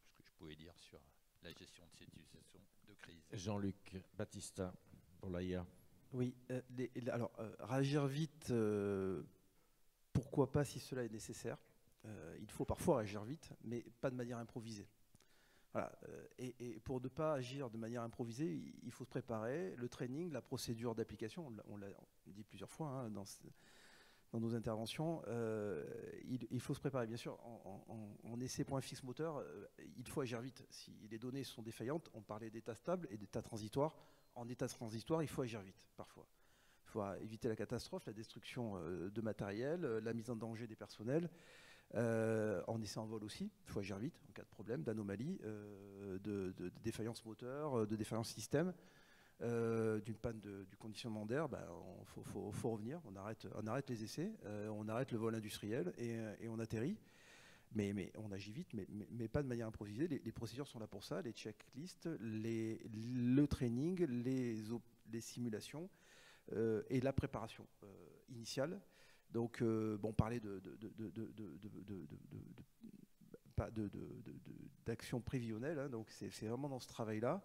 ce que je pouvais dire sur la gestion de cette situation de crise. Jean-Luc Baptista, pour l'AIA. Oui, alors réagir vite, pourquoi pas si cela est nécessaire. Il faut parfois réagir vite, mais pas de manière improvisée. Voilà. Et pour ne pas agir de manière improvisée, il faut se préparer. Le training, la procédure d'application, on l'a dit plusieurs fois dans nos interventions, il faut se préparer. Bien sûr, en essai point fixe moteur, il faut agir vite. Si les données sont défaillantes, on parlait d'état stable et d'état transitoire. En état transitoire, il faut agir vite, parfois. Il faut éviter la catastrophe, la destruction de matériel, la mise en danger des personnels. En essai en vol aussi, il faut agir vite en cas de problème, d'anomalie, de défaillance moteur, de défaillance système, d'une panne du conditionnement d'air. Faut revenir, on arrête les essais, on arrête le vol industriel et on atterrit. Mais on agit vite, mais pas de manière improvisée. Les procédures sont là pour ça, les checklists, le training, les simulations et la préparation initiale. Donc, parler d'action prévisionnelle, donc c'est vraiment dans ce travail-là.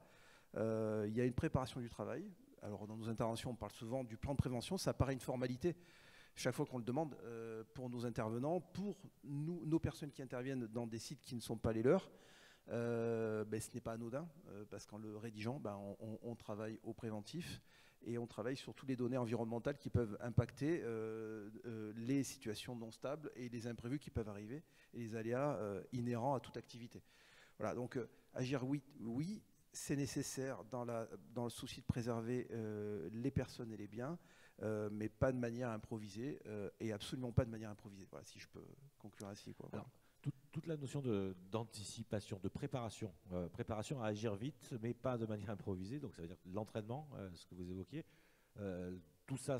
Il y a une préparation du travail. Alors, dans nos interventions, on parle souvent du plan de prévention. Ça paraît une formalité chaque fois qu'on le demande pour nos intervenants, pour nos personnes qui interviennent dans des sites qui ne sont pas les leurs. Ce n'est pas anodin, parce qu'en le rédigeant, on travaille au préventif et on travaille sur toutes les données environnementales qui peuvent impacter les situations non stables et les imprévus qui peuvent arriver et les aléas inhérents à toute activité. Voilà, donc agir oui, c'est nécessaire dans le souci de préserver les personnes et les biens, mais pas de manière improvisée et absolument pas de manière improvisée. Voilà, si je peux conclure ainsi. Voilà. Alors, toute la notion d'anticipation, de préparation, préparation à agir vite, mais pas de manière improvisée, donc ça veut dire l'entraînement, ce que vous évoquiez, tout ça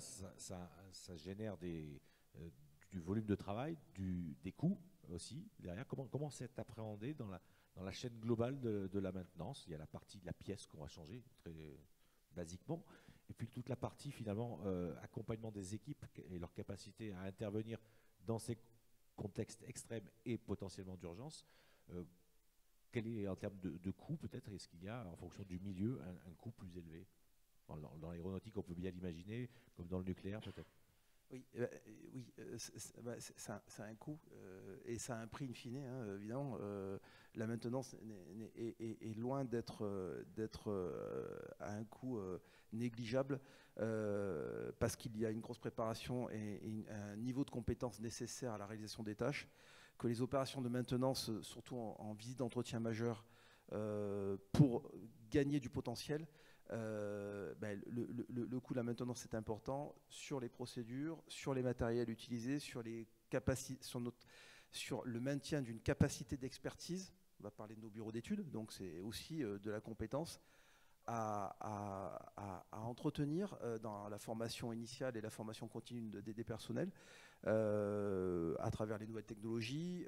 génère du volume de travail, des coûts aussi derrière. Comment c'est appréhendé dans la chaîne globale de la maintenance? Il y a la partie de la pièce qu'on va changer très basiquement, et puis toute la partie finalement accompagnement des équipes et leur capacité à intervenir dans ces contexte extrême et potentiellement d'urgence. Quel est, en termes de coût, peut-être, est-ce qu'il y a, en fonction du milieu, un coût plus élevé? Dans l'aéronautique, on peut bien l'imaginer, comme dans le nucléaire, peut-être. Oui, ça a un coût et ça a un prix in fine, évidemment. La maintenance est loin d'être à un coût négligeable parce qu'il y a une grosse préparation et un niveau de compétence nécessaire à la réalisation des tâches, que les opérations de maintenance, surtout en visite d'entretien majeur, pour gagner du potentiel, le coût de la maintenance est important sur les procédures, sur les matériels utilisés, sur les capacités, sur le maintien d'une capacité d'expertise. On va parler de nos bureaux d'études, donc c'est aussi de la compétence à entretenir dans la formation initiale et la formation continue des personnels à travers les nouvelles technologies,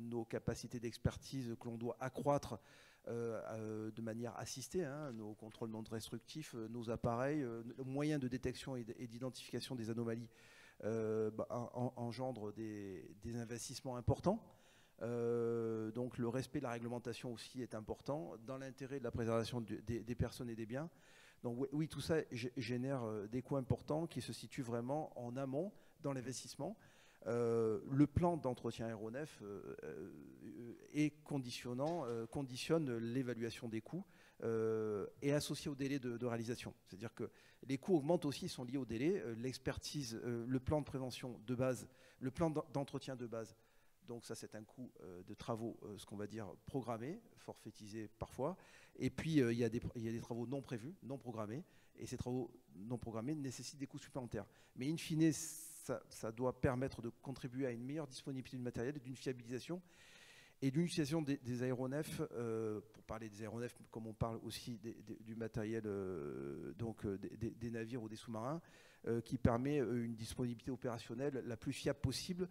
nos capacités d'expertise que l'on doit accroître de manière assistée, nos contrôles non destructifs, nos appareils, moyens de détection et d'identification des anomalies engendrent des investissements importants. Donc le respect de la réglementation aussi est important dans l'intérêt de la préservation des personnes et des biens. Donc oui, tout ça génère des coûts importants qui se situent vraiment en amont dans l'investissement. le plan d'entretien aéronef conditionne l'évaluation des coûts et associé au délai de réalisation. C'est-à-dire que les coûts augmentent aussi, sont liés au délai. L'expertise, le plan de prévention de base, le plan d'entretien de base, donc ça c'est un coût de travaux, ce qu'on va dire programmés, forfaitisés parfois. Et puis il y a des travaux non prévus, non programmés, et ces travaux non programmés nécessitent des coûts supplémentaires. Mais in fine, ça doit permettre de contribuer à une meilleure disponibilité du matériel, d'une fiabilisation et d'une utilisation des aéronefs, pour parler des aéronefs, comme on parle aussi du matériel des navires ou des sous-marins, qui permet une disponibilité opérationnelle la plus fiable possible,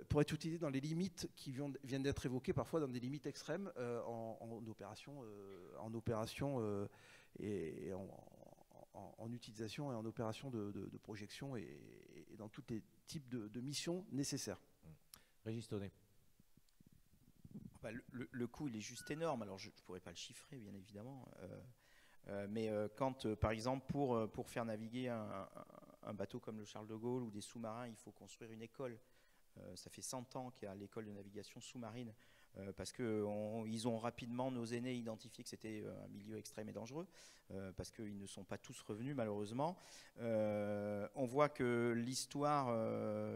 pour être utilisé dans les limites qui viennent d'être évoquées, parfois dans des limites extrêmes en opération et en utilisation et en opération de projection et dans tous les types de missions nécessaires. Régis Tonnet. Le coût, il est juste énorme. Alors, je ne pourrais pas le chiffrer, bien évidemment. Mais quand, par exemple, pour faire naviguer un bateau comme le Charles de Gaulle ou des sous-marins, il faut construire une école. Ça fait 100 ans qu'il y a l'école de navigation sous-marine, parce qu'ils ont rapidement, nos aînés, identifié que c'était un milieu extrême et dangereux, parce qu'ils ne sont pas tous revenus, malheureusement. On voit que l'histoire,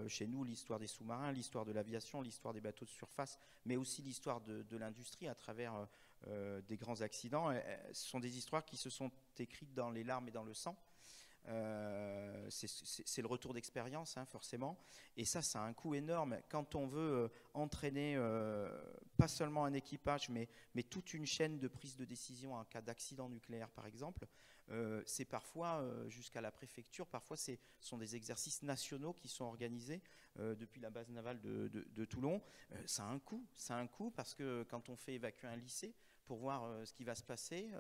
chez nous, l'histoire des sous-marins, l'histoire de l'aviation, l'histoire des bateaux de surface, mais aussi l'histoire de l'industrie à travers des grands accidents, ce sont des histoires qui se sont écrites dans les larmes et dans le sang. C'est le retour d'expérience, hein, forcément, et ça a un coût énorme quand on veut entraîner pas seulement un équipage mais toute une chaîne de prise de décision en cas d'accident nucléaire, par exemple. C'est parfois jusqu'à la préfecture, parfois ce sont des exercices nationaux qui sont organisés depuis la base navale de Toulon. Ça a un coût parce que quand on fait évacuer un lycée pour voir ce qui va se passer,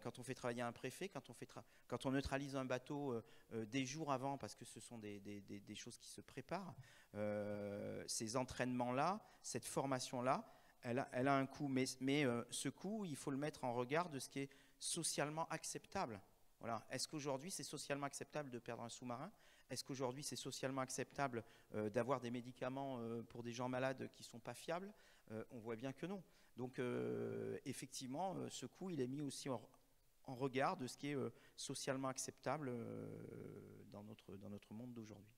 quand on fait travailler un préfet, quand on neutralise un bateau des jours avant, parce que ce sont des choses qui se préparent, ces entraînements-là, cette formation-là, elle a un coût. Mais ce coût, il faut le mettre en regard de ce qui est socialement acceptable. Voilà. Est-ce qu'aujourd'hui, c'est socialement acceptable de perdre un sous-marin ? Est-ce qu'aujourd'hui, c'est socialement acceptable d'avoir des médicaments pour des gens malades qui ne sont pas fiables ? On voit bien que non. Donc, effectivement, ce coût, il est mis aussi en regard de ce qui est socialement acceptable dans notre monde d'aujourd'hui.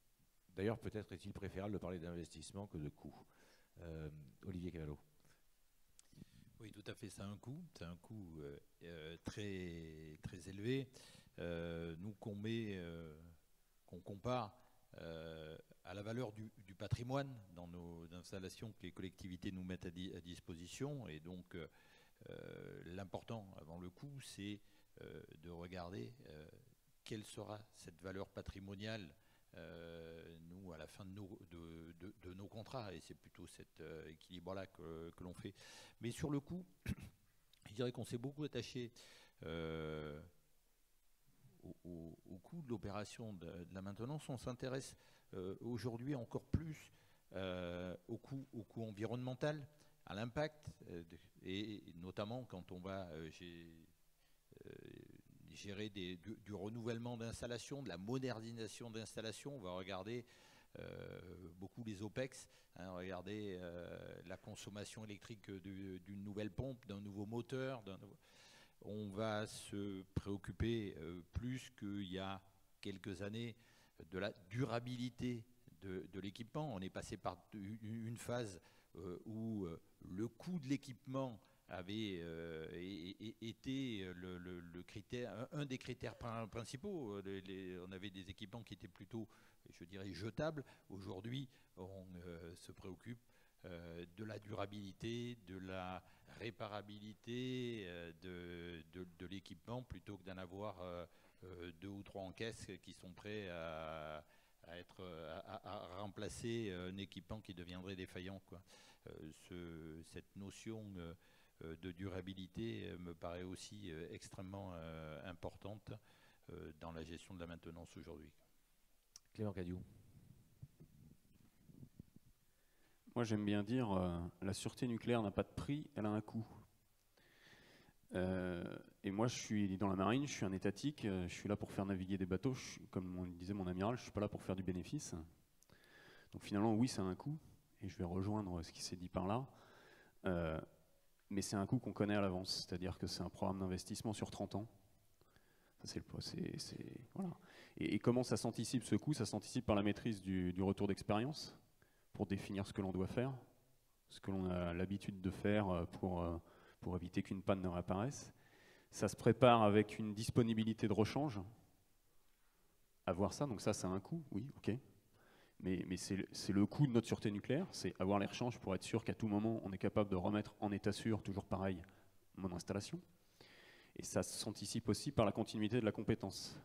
D'ailleurs, peut-être est-il préférable de parler d'investissement que de coût. Olivier Cavallo. Oui, tout à fait, c'est un coût très, très élevé. Nous, qu'on compare à la valeur du patrimoine dans nos installations que les collectivités nous mettent à disposition. Et donc, l'important avant le coût, c'est de regarder quelle sera cette valeur patrimoniale nous à la fin de nos contrats. Et c'est plutôt cet équilibre-là que l'on fait. Mais sur le coût, je dirais qu'on s'est beaucoup attaché au coût de l'opération de la maintenance. On s'intéresse aujourd'hui encore plus au coût environnemental, à l'impact, et notamment quand on va gérer du renouvellement d'installations, de la modernisation d'installations. On va regarder beaucoup les OPEX, hein, regarder la consommation électrique d'une nouvelle pompe, d'un nouveau moteur, on va se préoccuper plus qu'il y a quelques années de la durabilité de l'équipement. On est passé par une phase où le coût de l'équipement avait été un des critères principaux. On avait des équipements qui étaient plutôt, je dirais, jetables. Aujourd'hui, on se préoccupe de la durabilité, de la réparabilité de l'équipement, plutôt que d'en avoir 2 ou 3 en caisse qui sont prêts à remplacer un équipement qui deviendrait défaillant, quoi. Cette notion de durabilité me paraît aussi extrêmement importante dans la gestion de la maintenance aujourd'hui. Clément Cadiou. Moi, j'aime bien dire la sûreté nucléaire n'a pas de prix, elle a un coût. Et moi, je suis dans la marine, je suis un étatique, je suis là pour faire naviguer des bateaux. Comme on disait mon amiral, je ne suis pas là pour faire du bénéfice. Donc finalement, oui, ça a un coût, et je vais rejoindre ce qui s'est dit par là, mais c'est un coût qu'on connaît à l'avance, c'est-à-dire que c'est un programme d'investissement sur 30 ans. Ça, voilà. Et comment ça s'anticipe ce coût? Ça s'anticipe par la maîtrise du retour d'expérience, pour définir ce que l'on doit faire, ce que l'on a l'habitude de faire pour éviter qu'une panne ne réapparaisse. Ça se prépare avec une disponibilité de rechange, avoir ça, donc ça a un coût, oui, ok. Mais c'est le coût de notre sûreté nucléaire, c'est avoir les rechanges pour être sûr qu'à tout moment, on est capable de remettre en état sûr, toujours pareil, mon installation. Et ça s'anticipe aussi par la continuité de la compétence,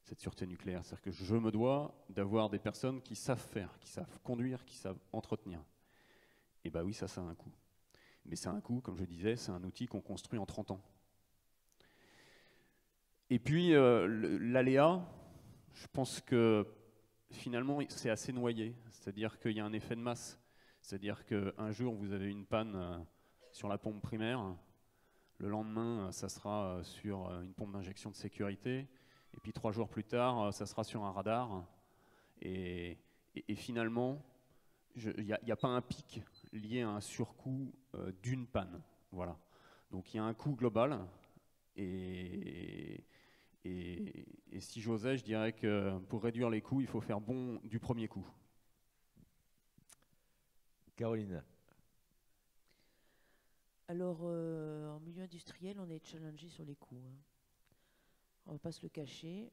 cette sûreté nucléaire. C'est-à-dire que je me dois d'avoir des personnes qui savent faire, qui savent conduire, qui savent entretenir. Et bien oui, ça a un coût. Mais ça a un coût, comme je disais, c'est un outil qu'on construit en 30 ans. Et puis, l'aléa, je pense que finalement, c'est assez noyé. C'est-à-dire qu'il y a un effet de masse. C'est-à-dire qu'un jour, vous avez une panne sur la pompe primaire. Le lendemain, ça sera sur une pompe d'injection de sécurité. Et puis 3 jours plus tard, ça sera sur un radar. Et finalement, il n'y a pas un pic lié à un surcoût d'une panne. Voilà. Donc il y a un coût global. Et si j'osais, je dirais que pour réduire les coûts, il faut faire bon du premier coup. Caroline. Alors, en milieu industriel, on est challengé sur les coûts. Hein. On ne va pas se le cacher.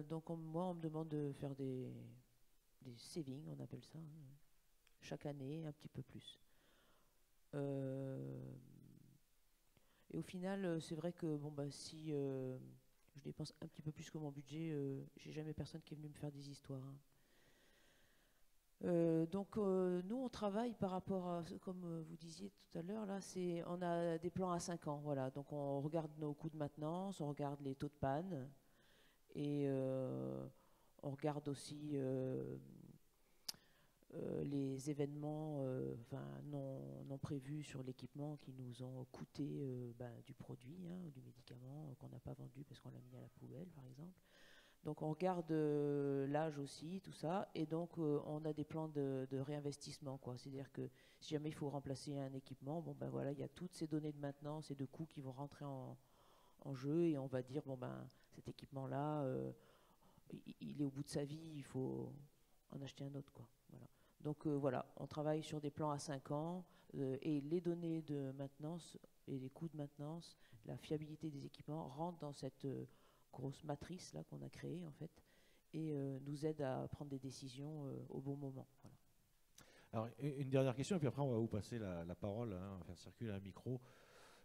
Donc, moi, on me demande de faire des savings, on appelle ça, hein, chaque année, un petit peu plus. Et au final, c'est vrai que si je dépense un petit peu plus que mon budget, j'ai jamais personne qui est venu me faire des histoires. Hein. Donc nous on travaille par rapport à, comme vous disiez tout à l'heure, là, on a des plans à 5 ans, voilà. Donc on regarde nos coûts de maintenance, on regarde les taux de panne et on regarde aussi les événements non prévus sur l'équipement qui nous ont coûté du produit, hein, du médicament qu'on n'a pas vendu parce qu'on l'a mis à la poubelle par exemple. Donc on regarde l'âge aussi, tout ça, et donc on a des plans de réinvestissement, quoi. C'est-à-dire que si jamais il faut remplacer un équipement, voilà, il y a toutes ces données de maintenance et de coûts qui vont rentrer en jeu, et on va dire cet équipement-là, il est au bout de sa vie, il faut en acheter un autre, quoi. Voilà. Donc voilà, on travaille sur des plans à 5 ans, et les données de maintenance et les coûts de maintenance, la fiabilité des équipements rentrent dans cette grosse matrice là qu'on a créée en fait, et nous aide à prendre des décisions au bon moment. Voilà. Alors une dernière question, et puis après on va vous passer la parole, hein, on va faire circuler un micro.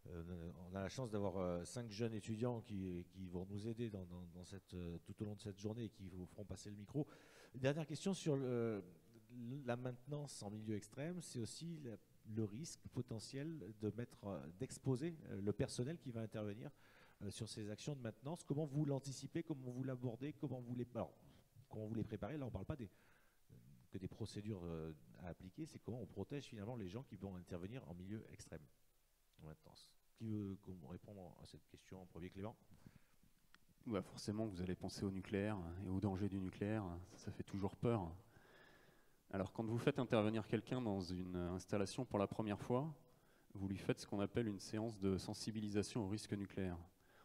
On a la chance d'avoir 5 jeunes étudiants qui vont nous aider tout au long de cette journée et qui vous feront passer le micro. Dernière question sur la maintenance en milieu extrême, c'est aussi le risque potentiel d'exposer le personnel qui va intervenir sur ces actions de maintenance. Comment vous l'anticipez, comment vous l'abordez, comment vous les préparez? Là, on ne parle pas que des procédures à appliquer, c'est comment on protège finalement les gens qui vont intervenir en milieu extrême en maintenance. Qui veut répondre à cette question en premier, Clément? Forcément, vous allez penser au nucléaire et au danger du nucléaire. Ça fait toujours peur. Alors, quand vous faites intervenir quelqu'un dans une installation pour la première fois, vous lui faites ce qu'on appelle une séance de sensibilisation au risque nucléaire.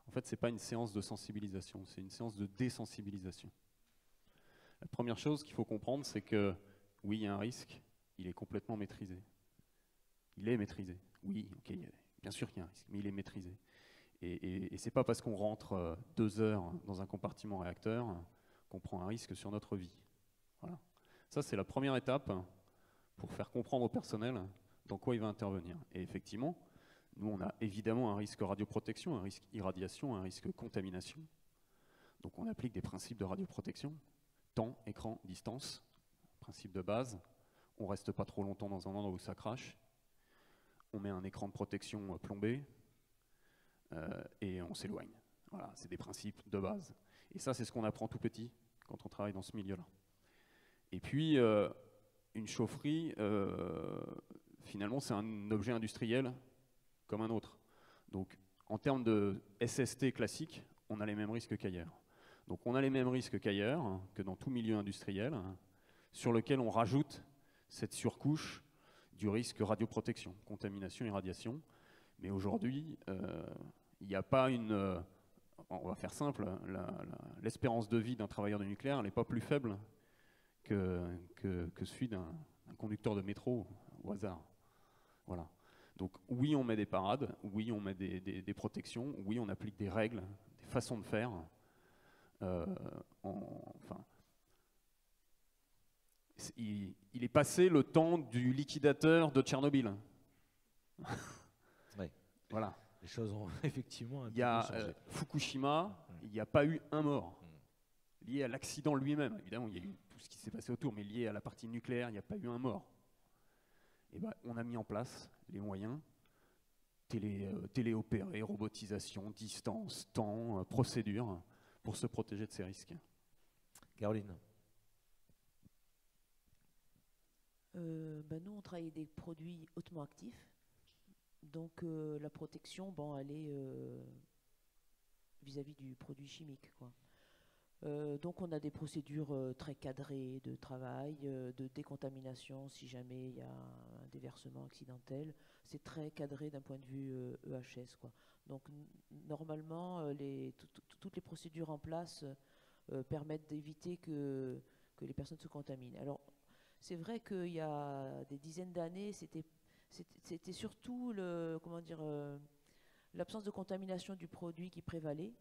En fait, ce n'est pas une séance de sensibilisation, c'est une séance de désensibilisation. La première chose qu'il faut comprendre, c'est que, oui, il y a un risque, il est complètement maîtrisé. Il est maîtrisé. Oui, ok, bien sûr qu'il y a un risque, mais il est maîtrisé. Et ce n'est pas parce qu'on rentre 2 heures dans un compartiment réacteur qu'on prend un risque sur notre vie. Voilà. Ça, c'est la première étape pour faire comprendre au personnel dans quoi il va intervenir. Et effectivement, nous, on a évidemment un risque radioprotection, un risque irradiation, un risque contamination. Donc on applique des principes de radioprotection, temps, écran, distance, principe de base. On ne reste pas trop longtemps dans un endroit où ça crache. On met un écran de protection plombé et on s'éloigne. Voilà, c'est des principes de base. Et ça, c'est ce qu'on apprend tout petit quand on travaille dans ce milieu-là. Et puis, une chaufferie, finalement, c'est un objet industriel comme un autre. Donc, en termes de SST classique, on a les mêmes risques qu'ailleurs. Donc, on a les mêmes risques qu'ailleurs, que dans tout milieu industriel, sur lequel on rajoute cette surcouche du risque radioprotection, contamination et radiation. Mais aujourd'hui, il n'y a pas une... on va faire simple, l'espérance de vie d'un travailleur du nucléaire n'est pas plus faible que celui d'un conducteur de métro au hasard. Voilà. Donc oui, on met des parades, oui, on met des protections, oui, on applique des règles, des façons de faire. Enfin, il est passé le temps du liquidateur de Tchernobyl. Oui. Voilà. Les choses ont effectivement un Il y a petit peu changé. Fukushima, il n'y a pas eu un mort lié à l'accident lui-même. Évidemment, il y a eu tout ce qui s'est passé autour, mais lié à la partie nucléaire, il n'y a pas eu un mort. Et ben, on a mis en place les moyens, téléopérés, robotisation, distance, temps, procédure, pour se protéger de ces risques. Caroline. Nous, on travaille des produits hautement actifs. Donc la protection, bon, elle est vis-à-vis du produit chimique, quoi. Donc on a des procédures très cadrées de travail, de décontamination si jamais il y a un déversement accidentel. C'est très cadré d'un point de vue EHS, quoi. Donc normalement, toutes les procédures en place permettent d'éviter que les personnes se contaminent. Alors c'est vrai qu'il y a des dizaines d'années, c'était surtout l'absence de contamination du produit qui prévalait.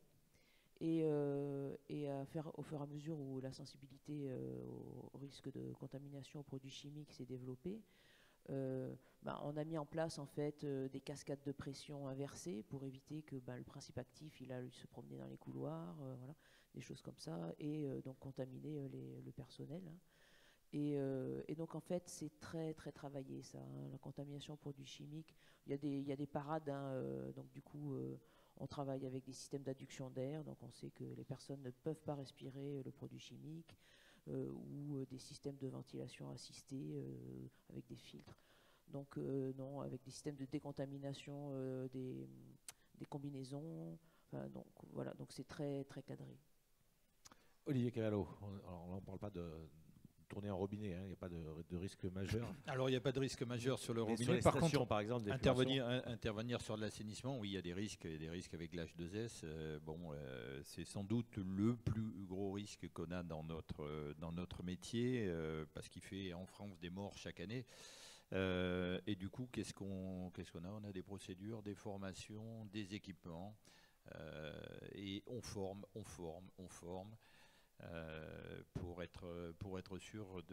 Et au fur et à mesure où la sensibilité au risque de contamination aux produits chimiques s'est développée, on a mis en place en fait des cascades de pression inversées pour éviter que le principe actif il aille se promener dans les couloirs, voilà, des choses comme ça, et donc contaminer le personnel. Hein. Et donc en fait c'est très très travaillé ça, hein, la contamination aux produits chimiques. Il y a des parades, hein, donc du coup on travaille avec des systèmes d'adduction d'air, donc on sait que les personnes ne peuvent pas respirer le produit chimique, ou des systèmes de ventilation assistée avec des filtres. Donc non, avec des systèmes de décontamination des combinaisons. Enfin, donc voilà, donc c'est très très cadré. Olivier Cavallo, on n'en parle pas de tourner en robinet, hein, il n'y a pas de risque majeur. Alors il n'y a pas de risque majeur sur le robinet. Sur les Par stations, contre, par exemple, intervenir sur l'assainissement, oui, il y a des risques avec l'H2S. C'est sans doute le plus gros risque qu'on a dans notre métier, parce qu'il fait en France des morts chaque année. Et du coup, qu'est-ce qu'on a? On a des procédures, des formations, des équipements, et on forme. Pour être sûr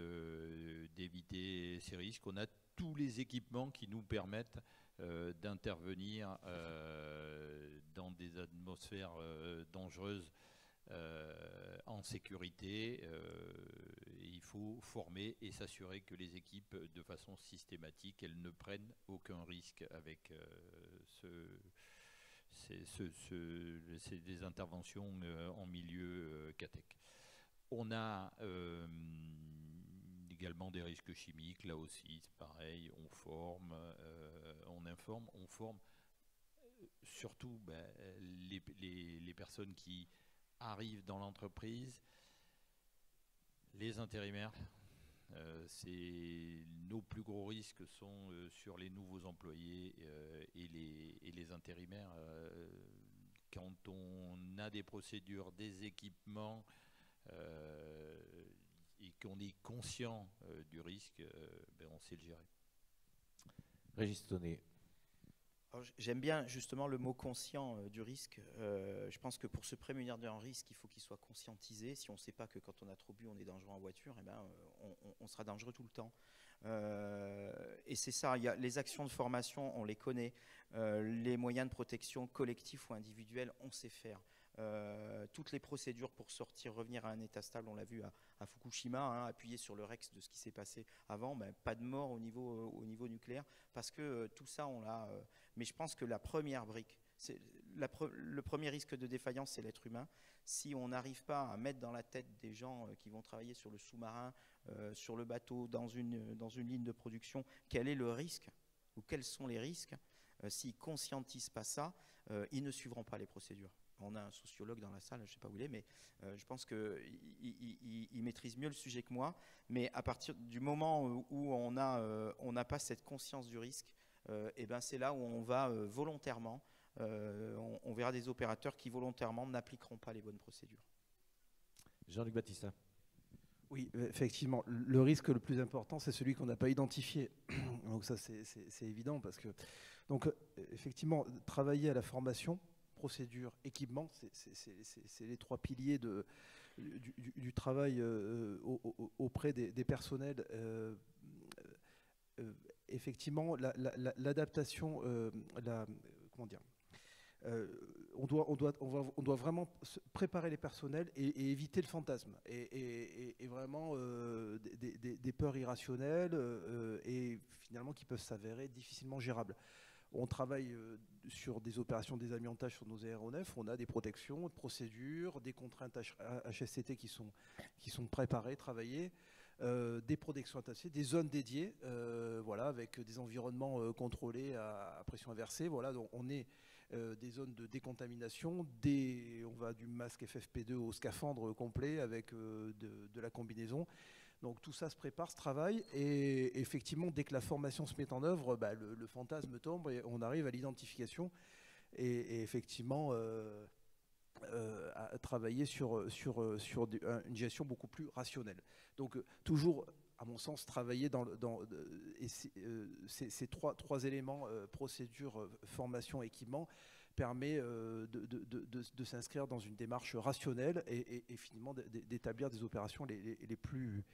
d'éviter ces risques. On a tous les équipements qui nous permettent d'intervenir dans des atmosphères dangereuses en sécurité. Il faut former et s'assurer que les équipes, de façon systématique, elles ne prennent aucun risque avec des interventions en milieu CATEC. On a également des risques chimiques, là aussi, c'est pareil, on forme, on informe, on forme surtout les personnes qui arrivent dans l'entreprise, les intérimaires. Nos plus gros risques sont sur les nouveaux employés et les intérimaires. Quand on a des procédures, des équipements, et qu'on est conscient du risque, on sait le gérer. Régis Tonnet. J'aime bien justement le mot conscient du risque. Je pense que pour se prémunir d'un risque, il faut qu'il soit conscientisé. Si on ne sait pas que quand on a trop bu, on est dangereux en voiture, on sera dangereux tout le temps. Et c'est ça, les actions de formation, on les connaît. Les moyens de protection collectifs ou individuels, on sait faire. Toutes les procédures pour sortir, revenir à un état stable, on l'a vu à Fukushima, hein, appuyer sur le Rex de ce qui s'est passé avant, pas de mort au niveau nucléaire, parce que tout ça, on l'a. Mais je pense que la première brique, le premier risque de défaillance, c'est l'être humain. Si on n'arrive pas à mettre dans la tête des gens qui vont travailler sur le sous-marin, sur le bateau, dans une ligne de production, quel est le risque ou quels sont les risques, s'ils ne conscientisent pas ça, ils ne suivront pas les procédures. On a un sociologue dans la salle, je ne sais pas où il est, mais je pense qu'il maîtrise mieux le sujet que moi. Mais à partir du moment où on n'a pas cette conscience du risque, et ben c'est là où on va volontairement, on verra des opérateurs qui volontairement n'appliqueront pas les bonnes procédures. Jean-Luc Baptistin. Oui, effectivement, le risque le plus important, c'est celui qu'on n'a pas identifié. Donc ça, c'est évident parce que, donc effectivement, travailler à la formation, procédure, équipement, c'est les 3 piliers du travail auprès des personnels. Effectivement, l'adaptation, comment dire, on doit vraiment préparer les personnels et éviter le fantasme et vraiment des peurs irrationnelles et finalement qui peuvent s'avérer difficilement gérables. On travaille sur des opérations de désamiantage sur nos aéronefs, on a des protections, des procédures, des contraintes HSCT qui sont préparées, travaillées, des protections attachées, des zones dédiées, voilà, avec des environnements contrôlés à pression inversée. Voilà, donc on est des zones de décontamination, on va du masque FFP2 au scaphandre complet avec de la combinaison. Donc tout ça se prépare, se travaille, et effectivement, dès que la formation se met en œuvre, bah, le fantasme tombe et on arrive à l'identification et effectivement à travailler sur une gestion beaucoup plus rationnelle. Donc toujours, à mon sens, travailler ces trois éléments, procédure, formation, équipement, permet de s'inscrire dans une démarche rationnelle et finalement d'établir des opérations les plus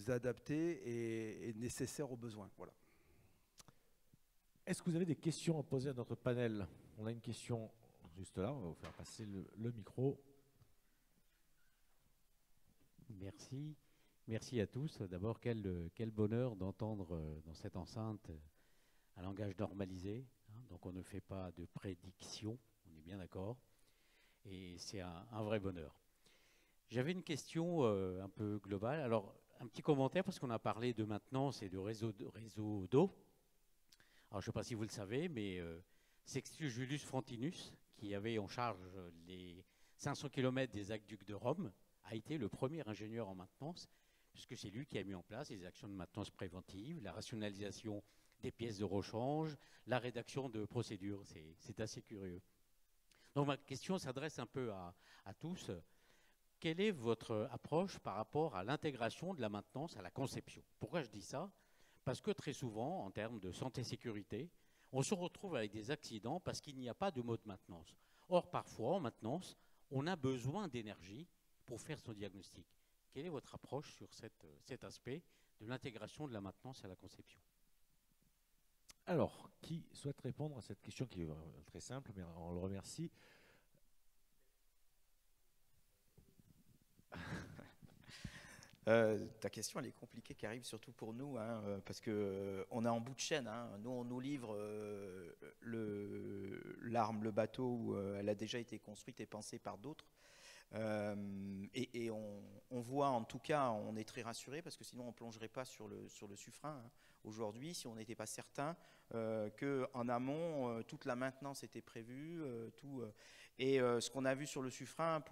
adaptées et nécessaires aux besoins. Voilà. Est-ce que vous avez des questions à poser à notre panel? On a une question juste là, on va vous faire passer le micro. Merci. Merci à tous. D'abord, quel bonheur d'entendre dans cette enceinte un langage normalisé. Donc on ne fait pas de prédiction, on est bien d'accord. Et c'est un vrai bonheur. J'avais une question un peu globale. Alors, un petit commentaire, parce qu'on a parlé de maintenance et de réseau d'eau. Alors, je ne sais pas si vous le savez, mais Sextus Julius Frontinus, qui avait en charge les 500 km des aqueducs de Rome, a été le premier ingénieur en maintenance, puisque c'est lui qui a mis en place les actions de maintenance préventive, la rationalisation des pièces de rechange, la rédaction de procédures. C'est assez curieux. Donc ma question s'adresse un peu à tous. Quelle est votre approche par rapport à l'intégration de la maintenance à la conception? Pourquoi je dis ça? Parce que très souvent, en termes de santé-sécurité, on se retrouve avec des accidents parce qu'il n'y a pas de mode maintenance. Or, parfois, en maintenance, on a besoin d'énergie pour faire son diagnostic. Quelle est votre approche sur cet aspect de l'intégration de la maintenance à la conception? Alors, qui souhaite répondre à cette question qui est très simple, mais on le remercie. Ta question, elle est compliquée, qui arrive surtout pour nous, hein, parce qu'on est en bout de chaîne. Hein. Nous, on nous livre l'arme, le bateau, où elle a déjà été construite et pensée par d'autres. Et on voit, en tout cas, on est très rassuré, parce que sinon on ne plongerait pas sur le suffrain. Hein. Aujourd'hui, si on n'était pas certain qu'en amont, toute la maintenance était prévue, et ce qu'on a vu sur le suffrain,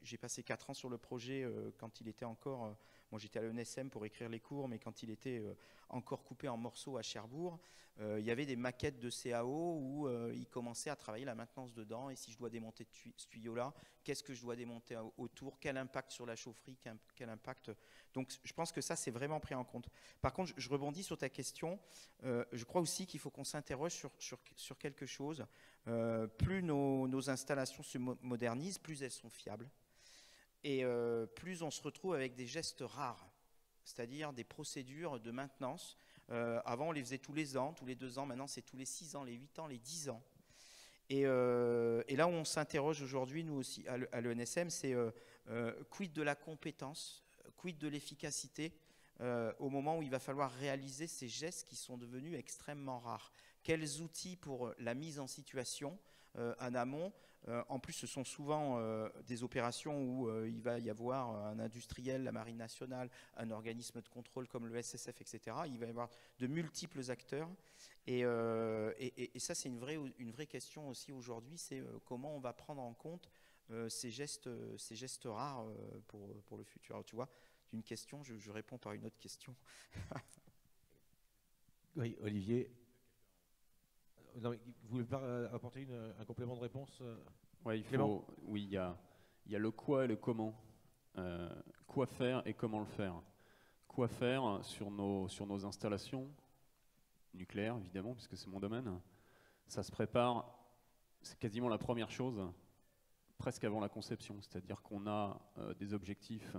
j'ai passé 4 ans sur le projet quand il était encore, moi j'étais à l'ENSM pour écrire les cours, mais quand il était encore coupé en morceaux à Cherbourg, il y avait des maquettes de CAO où ils commençaient à travailler la maintenance dedans, et si je dois démonter ce tuyau-là, qu'est-ce que je dois démonter autour, quel impact sur la chaufferie, quel impact. Donc je pense que ça c'est vraiment pris en compte. Par contre, je rebondis sur ta question, je crois aussi qu'il faut qu'on s'interroge sur quelque chose. Plus nos installations se modernisent, plus elles sont fiables, et plus on se retrouve avec des gestes rares, c'est-à-dire des procédures de maintenance. Avant on les faisait tous les ans, tous les 2 ans, maintenant c'est tous les 6 ans, les 8 ans, les 10 ans. Et là où on s'interroge aujourd'hui, nous aussi, à l'ENSM, c'est quid de la compétence, quid de l'efficacité au moment où il va falloir réaliser ces gestes qui sont devenus extrêmement rares. Quels outils pour la mise en situation en amont? En plus, ce sont souvent des opérations où il va y avoir un industriel, la Marine nationale, un organisme de contrôle comme le SSF, etc. Il va y avoir de multiples acteurs. Et ça, c'est une vraie question aussi aujourd'hui, c'est comment on va prendre en compte ces gestes rares pour le futur. Alors, tu vois, d'une question, je réponds par une autre question. Oui, Olivier. Non, vous voulez pas apporter un complément de réponse ouais, oui, il y a le quoi et le comment. Quoi faire et comment le faire. Quoi faire sur nos installations nucléaires, évidemment, puisque c'est mon domaine. Ça se prépare, c'est quasiment la première chose, presque avant la conception. C'est-à-dire qu'on a des objectifs,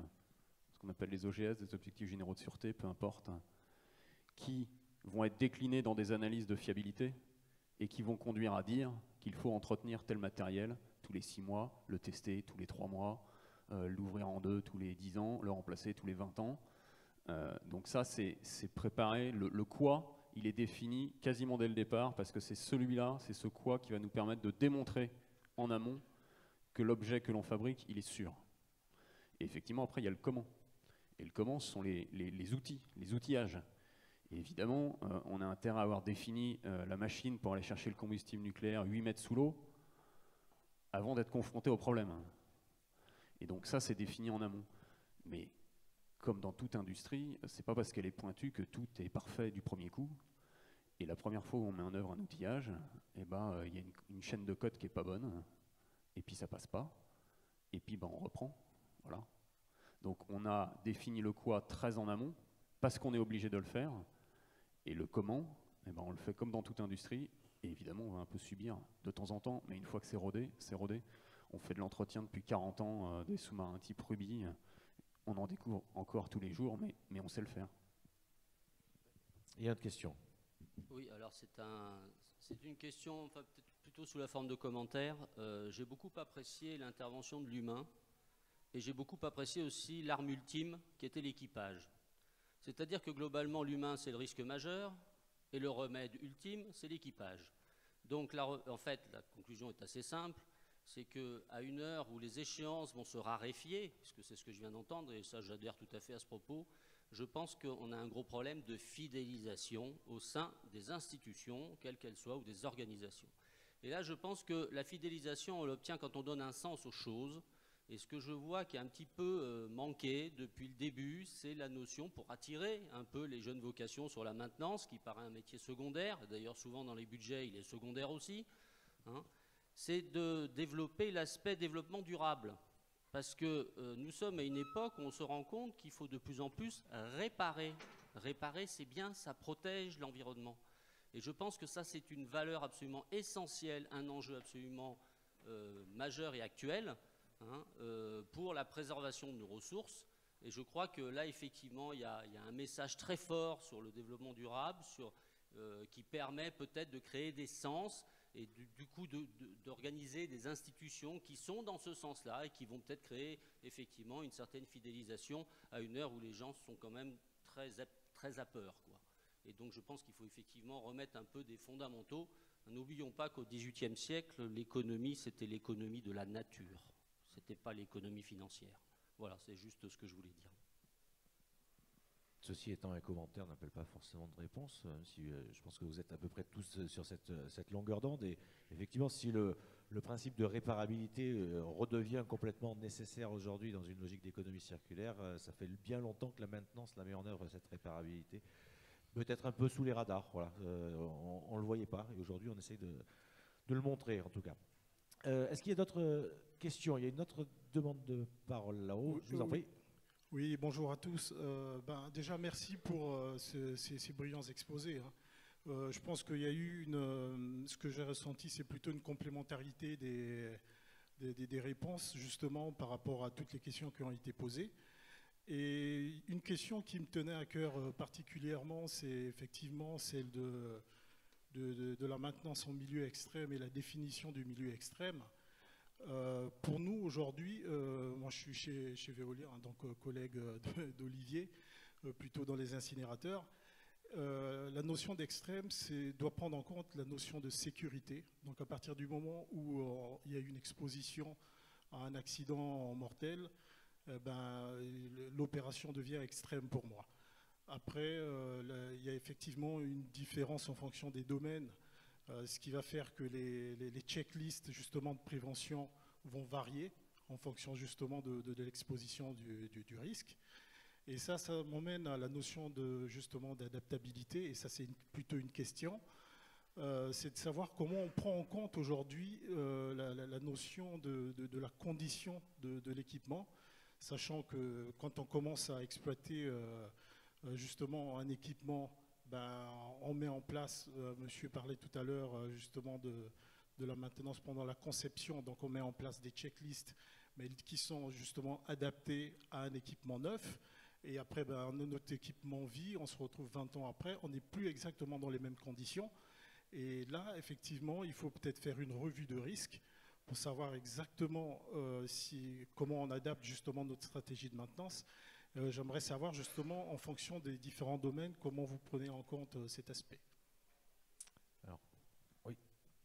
ce qu'on appelle les OGS, des objectifs généraux de sûreté, peu importe, qui vont être déclinés dans des analyses de fiabilité et qui vont conduire à dire qu'il faut entretenir tel matériel tous les 6 mois, le tester tous les 3 mois, l'ouvrir en 2 tous les 10 ans, le remplacer tous les 20 ans. Donc ça, c'est préparé. Le quoi, il est défini quasiment dès le départ parce que c'est celui-là, c'est ce quoi qui va nous permettre de démontrer en amont que l'objet que l'on fabrique, il est sûr. Et effectivement, après, il y a le comment. Et le comment, ce sont les outils, les outillages. Et évidemment, on a intérêt à avoir défini la machine pour aller chercher le combustible nucléaire 8 mètres sous l'eau avant d'être confronté au problème. Et donc ça, c'est défini en amont. Mais comme dans toute industrie, c'est pas parce qu'elle est pointue que tout est parfait du premier coup. Et la première fois où on met en œuvre un outillage, eh ben, y a une chaîne de code qui est pas bonne, et puis ça passe pas, et puis ben, on reprend. Voilà. Donc on a défini le quoi très en amont, parce qu'on est obligé de le faire, et le comment, eh ben, on le fait comme dans toute industrie, et évidemment on va un peu subir de temps en temps, mais une fois que c'est rodé, c'est rodé. On fait de l'entretien depuis 40 ans des sous-marins type Ruby, on en découvre encore tous les jours, mais on sait le faire. Il y a une question. Oui, alors c'est une question, enfin, peut-être plutôt sous la forme de commentaire. J'ai beaucoup apprécié l'intervention de l'humain et j'ai beaucoup apprécié aussi l'arme ultime qui était l'équipage. C'est-à-dire que globalement, l'humain, c'est le risque majeur et le remède ultime, c'est l'équipage. Donc, en fait, la conclusion est assez simple. C'est qu'à une heure où les échéances vont se raréfier, puisque c'est ce que je viens d'entendre, et ça j'adhère tout à fait à ce propos, je pense qu'on a un gros problème de fidélisation au sein des institutions, quelles qu'elles soient, ou des organisations. Et là, je pense que la fidélisation, on l'obtient quand on donne un sens aux choses. Et ce que je vois qui a un petit peu manqué depuis le début, c'est la notion, pour attirer un peu les jeunes vocations sur la maintenance, qui paraît un métier secondaire, d'ailleurs souvent dans les budgets, il est secondaire aussi, hein, c'est de développer l'aspect développement durable. Parce que nous sommes à une époque où on se rend compte qu'il faut de plus en plus réparer. Réparer, c'est bien, ça protège l'environnement. Et je pense que ça, c'est une valeur absolument essentielle, un enjeu absolument majeur et actuel, hein, pour la préservation de nos ressources. Et je crois que là, effectivement, il y a un message très fort sur le développement durable, qui permet peut-être de créer des sens et du coup d'organiser des institutions qui sont dans ce sens-là et qui vont peut-être créer effectivement une certaine fidélisation à une heure où les gens sont quand même très à peur, quoi. Et donc je pense qu'il faut effectivement remettre un peu des fondamentaux. N'oublions pas qu'au XVIIIe siècle, l'économie, c'était l'économie de la nature. C'était pas l'économie financière. Voilà, c'est juste ce que je voulais dire. Ceci étant, un commentaire n'appelle pas forcément de réponse. Je pense que vous êtes à peu près tous sur cette longueur d'onde. Et effectivement, si le principe de réparabilité redevient complètement nécessaire aujourd'hui dans une logique d'économie circulaire, ça fait bien longtemps que la maintenance la met en œuvre, cette réparabilité. Peut-être un peu sous les radars. Voilà. On ne le voyait pas. Et aujourd'hui, on essaye de le montrer, en tout cas. Est-ce qu'il y a d'autres questions? Il y a une autre demande de parole là-haut. Je vous en prie. Oui, bonjour à tous. Déjà, merci pour ces brillants exposés, hein. Je pense qu'il y a eu ce que j'ai ressenti, c'est plutôt une complémentarité des réponses, justement, par rapport à toutes les questions qui ont été posées. Et une question qui me tenait à cœur particulièrement, c'est effectivement celle de la maintenance en milieu extrême et la définition du milieu extrême. Pour nous, aujourd'hui, moi je suis chez Veolia, hein, donc collègue d'Olivier, plutôt dans les incinérateurs. La notion d'extrême doit prendre en compte la notion de sécurité. Donc à partir du moment où il y a une exposition à un accident mortel, l'opération devient extrême pour moi. Après, il y a effectivement une différence en fonction des domaines, ce qui va faire que les checklists justement de prévention vont varier en fonction justement de l'exposition du risque. Et ça m'emmène à la notion justement d'adaptabilité, et ça c'est plutôt une question. C'est de savoir comment on prend en compte aujourd'hui la notion de la condition de l'équipement, sachant que quand on commence à exploiter justement un équipement, on met en place, monsieur parlait tout à l'heure justement de la maintenance pendant la conception, donc on met en place des checklists, mais qui sont justement adaptés à un équipement neuf. Et après, notre équipement vit, on se retrouve 20 ans après, on n'est plus exactement dans les mêmes conditions. Et là, effectivement, il faut peut-être faire une revue de risque pour savoir exactement comment on adapte justement notre stratégie de maintenance. J'aimerais savoir justement, en fonction des différents domaines, comment vous prenez en compte cet aspect. Alors, oui,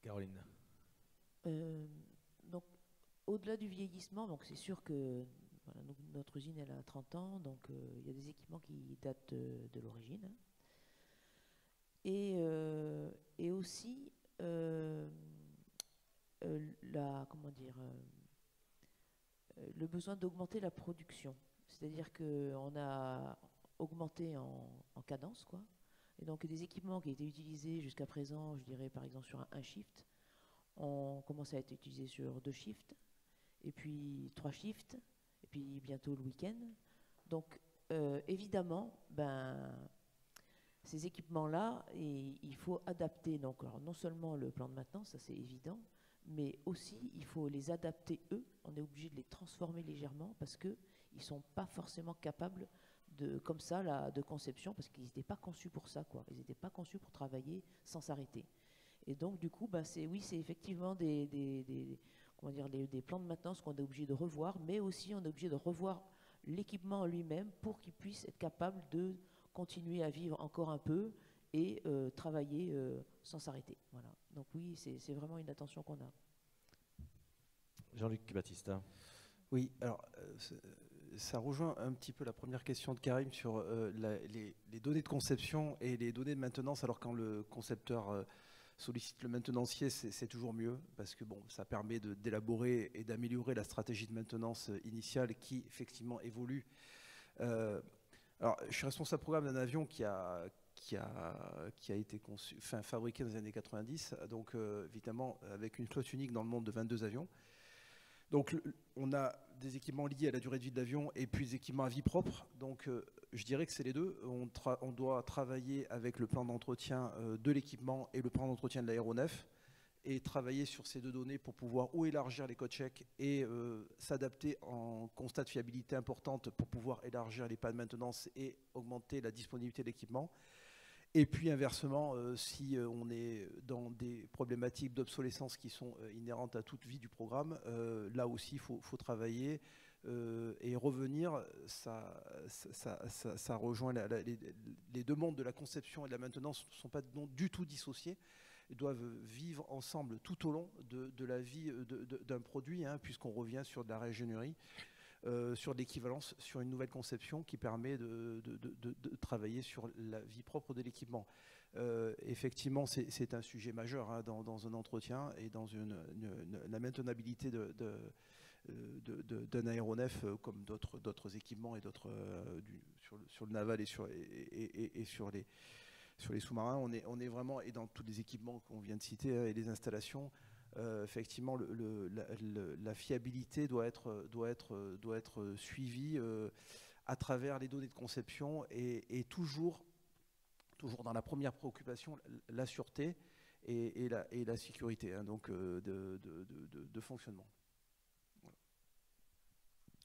Caroline. Donc, au-delà du vieillissement, donc c'est sûr que voilà, notre usine elle a 30 ans, donc il y a des équipements qui datent de l'origine. Hein. Et aussi le besoin d'augmenter la production. C'est-à-dire qu'on a augmenté en cadence, quoi. Et donc des équipements qui étaient utilisés jusqu'à présent, je dirais par exemple sur un shift, on commence à être utilisés sur 2 shifts, et puis 3 shifts, et puis bientôt le week-end. Donc évidemment, ces équipements-là, il faut adapter. Donc, alors, non seulement le plan de maintenance, ça c'est évident, mais aussi il faut les adapter eux. On est obligé de les transformer légèrement parce qu'ils ne sont pas forcément capables comme ça de conception, parce qu'ils n'étaient pas conçus pour ça, quoi. Ils n'étaient pas conçus pour travailler sans s'arrêter. Et donc du coup, c'est effectivement des plans de maintenance qu'on est obligé de revoir, mais aussi on est obligé de revoir l'équipement lui-même pour qu'il puisse être capable de continuer à vivre encore un peu et travailler sans s'arrêter. Voilà. Donc oui, c'est vraiment une attention qu'on a. Jean-Luc Baptista. Oui, alors ça rejoint un petit peu la première question de Karim sur les données de conception et les données de maintenance. Alors quand le concepteur sollicite le maintenancier, c'est toujours mieux parce que ça permet d'élaborer et d'améliorer la stratégie de maintenance initiale qui effectivement évolue. Alors, je suis responsable programme d'un avion qui a été fabriqué dans les années 90, donc évidemment avec une flotte unique dans le monde de 22 avions. Donc on a des équipements liés à la durée de vie de l'avion et puis des équipements à vie propre. Donc je dirais que c'est les deux. On doit travailler avec le plan d'entretien de l'équipement et le plan d'entretien de l'aéronef et travailler sur ces 2 données pour pouvoir ou élargir les codes checks et s'adapter en constat de fiabilité importante pour pouvoir élargir les pas de maintenance et augmenter la disponibilité de l'équipement. Et puis inversement, si on est dans des problématiques d'obsolescence qui sont inhérentes à toute vie du programme, là aussi il faut travailler et revenir. Ça rejoint les 2 mondes de la conception et de la maintenance ne sont pas du tout dissociés. Ils doivent vivre ensemble tout au long de la vie d'un produit, puisqu'on revient sur de la régénérie, sur de l'équivalence, sur une nouvelle conception qui permet de travailler sur la vie propre de l'équipement. Effectivement, c'est un sujet majeur dans un entretien et dans la maintenabilité d'un aéronef comme d'autres équipements et sur le naval et sur les sous-marins. On est vraiment, et dans tous les équipements qu'on vient de citer et les installations, effectivement, la fiabilité doit être suivie à travers les données de conception et toujours dans la première préoccupation, la sûreté et la sécurité donc de fonctionnement. Voilà.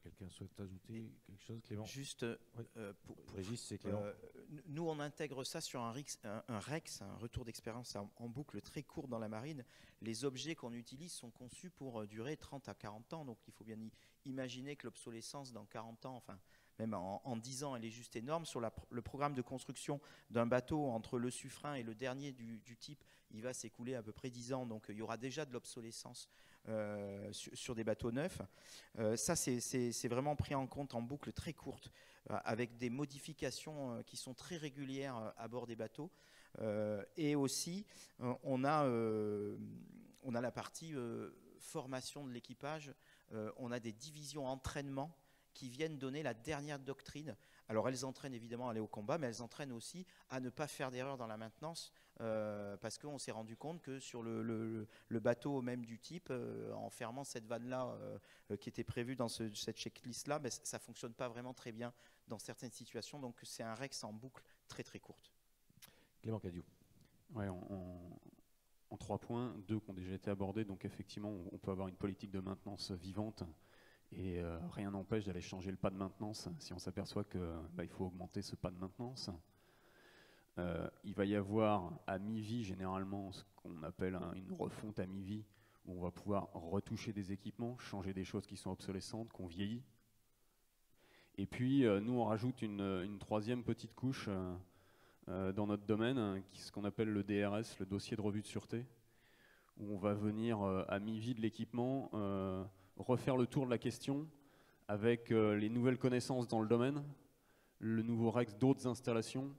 Quelqu'un souhaite ajouter quelque chose, Clément? Juste oui. Régis, c'est Clément. Nous, on intègre ça sur un REX, un retour d'expérience en boucle très court dans la marine. Les objets qu'on utilise sont conçus pour durer 30 à 40 ans. Donc, il faut bien imaginer que l'obsolescence dans 40 ans, enfin, même en 10 ans, elle est juste énorme. Sur le programme de construction d'un bateau, entre le Suffren et le dernier du type, il va s'écouler à peu près 10 ans, donc il y aura déjà de l'obsolescence sur des bateaux neufs. Ça, c'est vraiment pris en compte en boucle très courte, avec des modifications qui sont très régulières à bord des bateaux. Et aussi, on a la partie formation de l'équipage. On a des divisions entraînement qui viennent donner la dernière doctrine. Alors elles entraînent évidemment à aller au combat, mais elles entraînent aussi à ne pas faire d'erreur dans la maintenance, parce qu'on s'est rendu compte que sur le bateau même du type, en fermant cette vanne-là qui était prévue dans cette checklist-là, ben, ça ne fonctionne pas vraiment très bien dans certaines situations. Donc c'est un REX en boucle très très courte. Clément Cadieux. Ouais, en 3 points, 2 qui ont déjà été abordés. Donc effectivement, on peut avoir une politique de maintenance vivante et rien n'empêche d'aller changer le pas de maintenance si on s'aperçoit qu'il faut augmenter ce pas de maintenance. Il va y avoir à mi-vie généralement ce qu'on appelle une refonte à mi-vie, où on va pouvoir retoucher des équipements, changer des choses qui sont obsolescentes, qu'on vieillit. Et puis nous on rajoute une 3e petite couche dans notre domaine, ce qu'on appelle le DRS, le dossier de revue de sûreté, où on va venir à mi-vie de l'équipement refaire le tour de la question avec les nouvelles connaissances dans le domaine, le nouveau REX d'autres installations,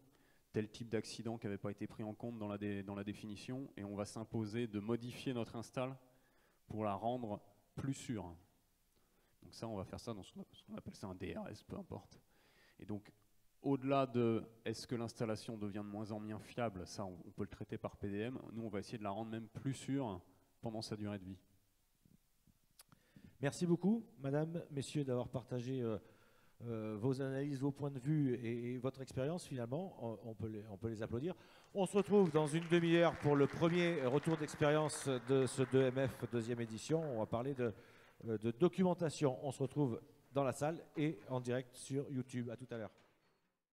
tel type d'accident qui n'avait pas été pris en compte dans la définition, et on va s'imposer de modifier notre install pour la rendre plus sûre. Donc ça, on va faire ça dans ce qu'on appelle ça un DRS, peu importe. Et donc, au-delà de est-ce que l'installation devient de moins en moins fiable, ça on peut le traiter par PDM, nous on va essayer de la rendre même plus sûre pendant sa durée de vie. Merci beaucoup, madame, messieurs, d'avoir partagé vos analyses, vos points de vue et votre expérience finalement. On peut les applaudir. On se retrouve dans une demi-heure pour le premier retour d'expérience de ce 2MF 2e édition. On va parler de documentation. On se retrouve dans la salle et en direct sur YouTube. À tout à l'heure.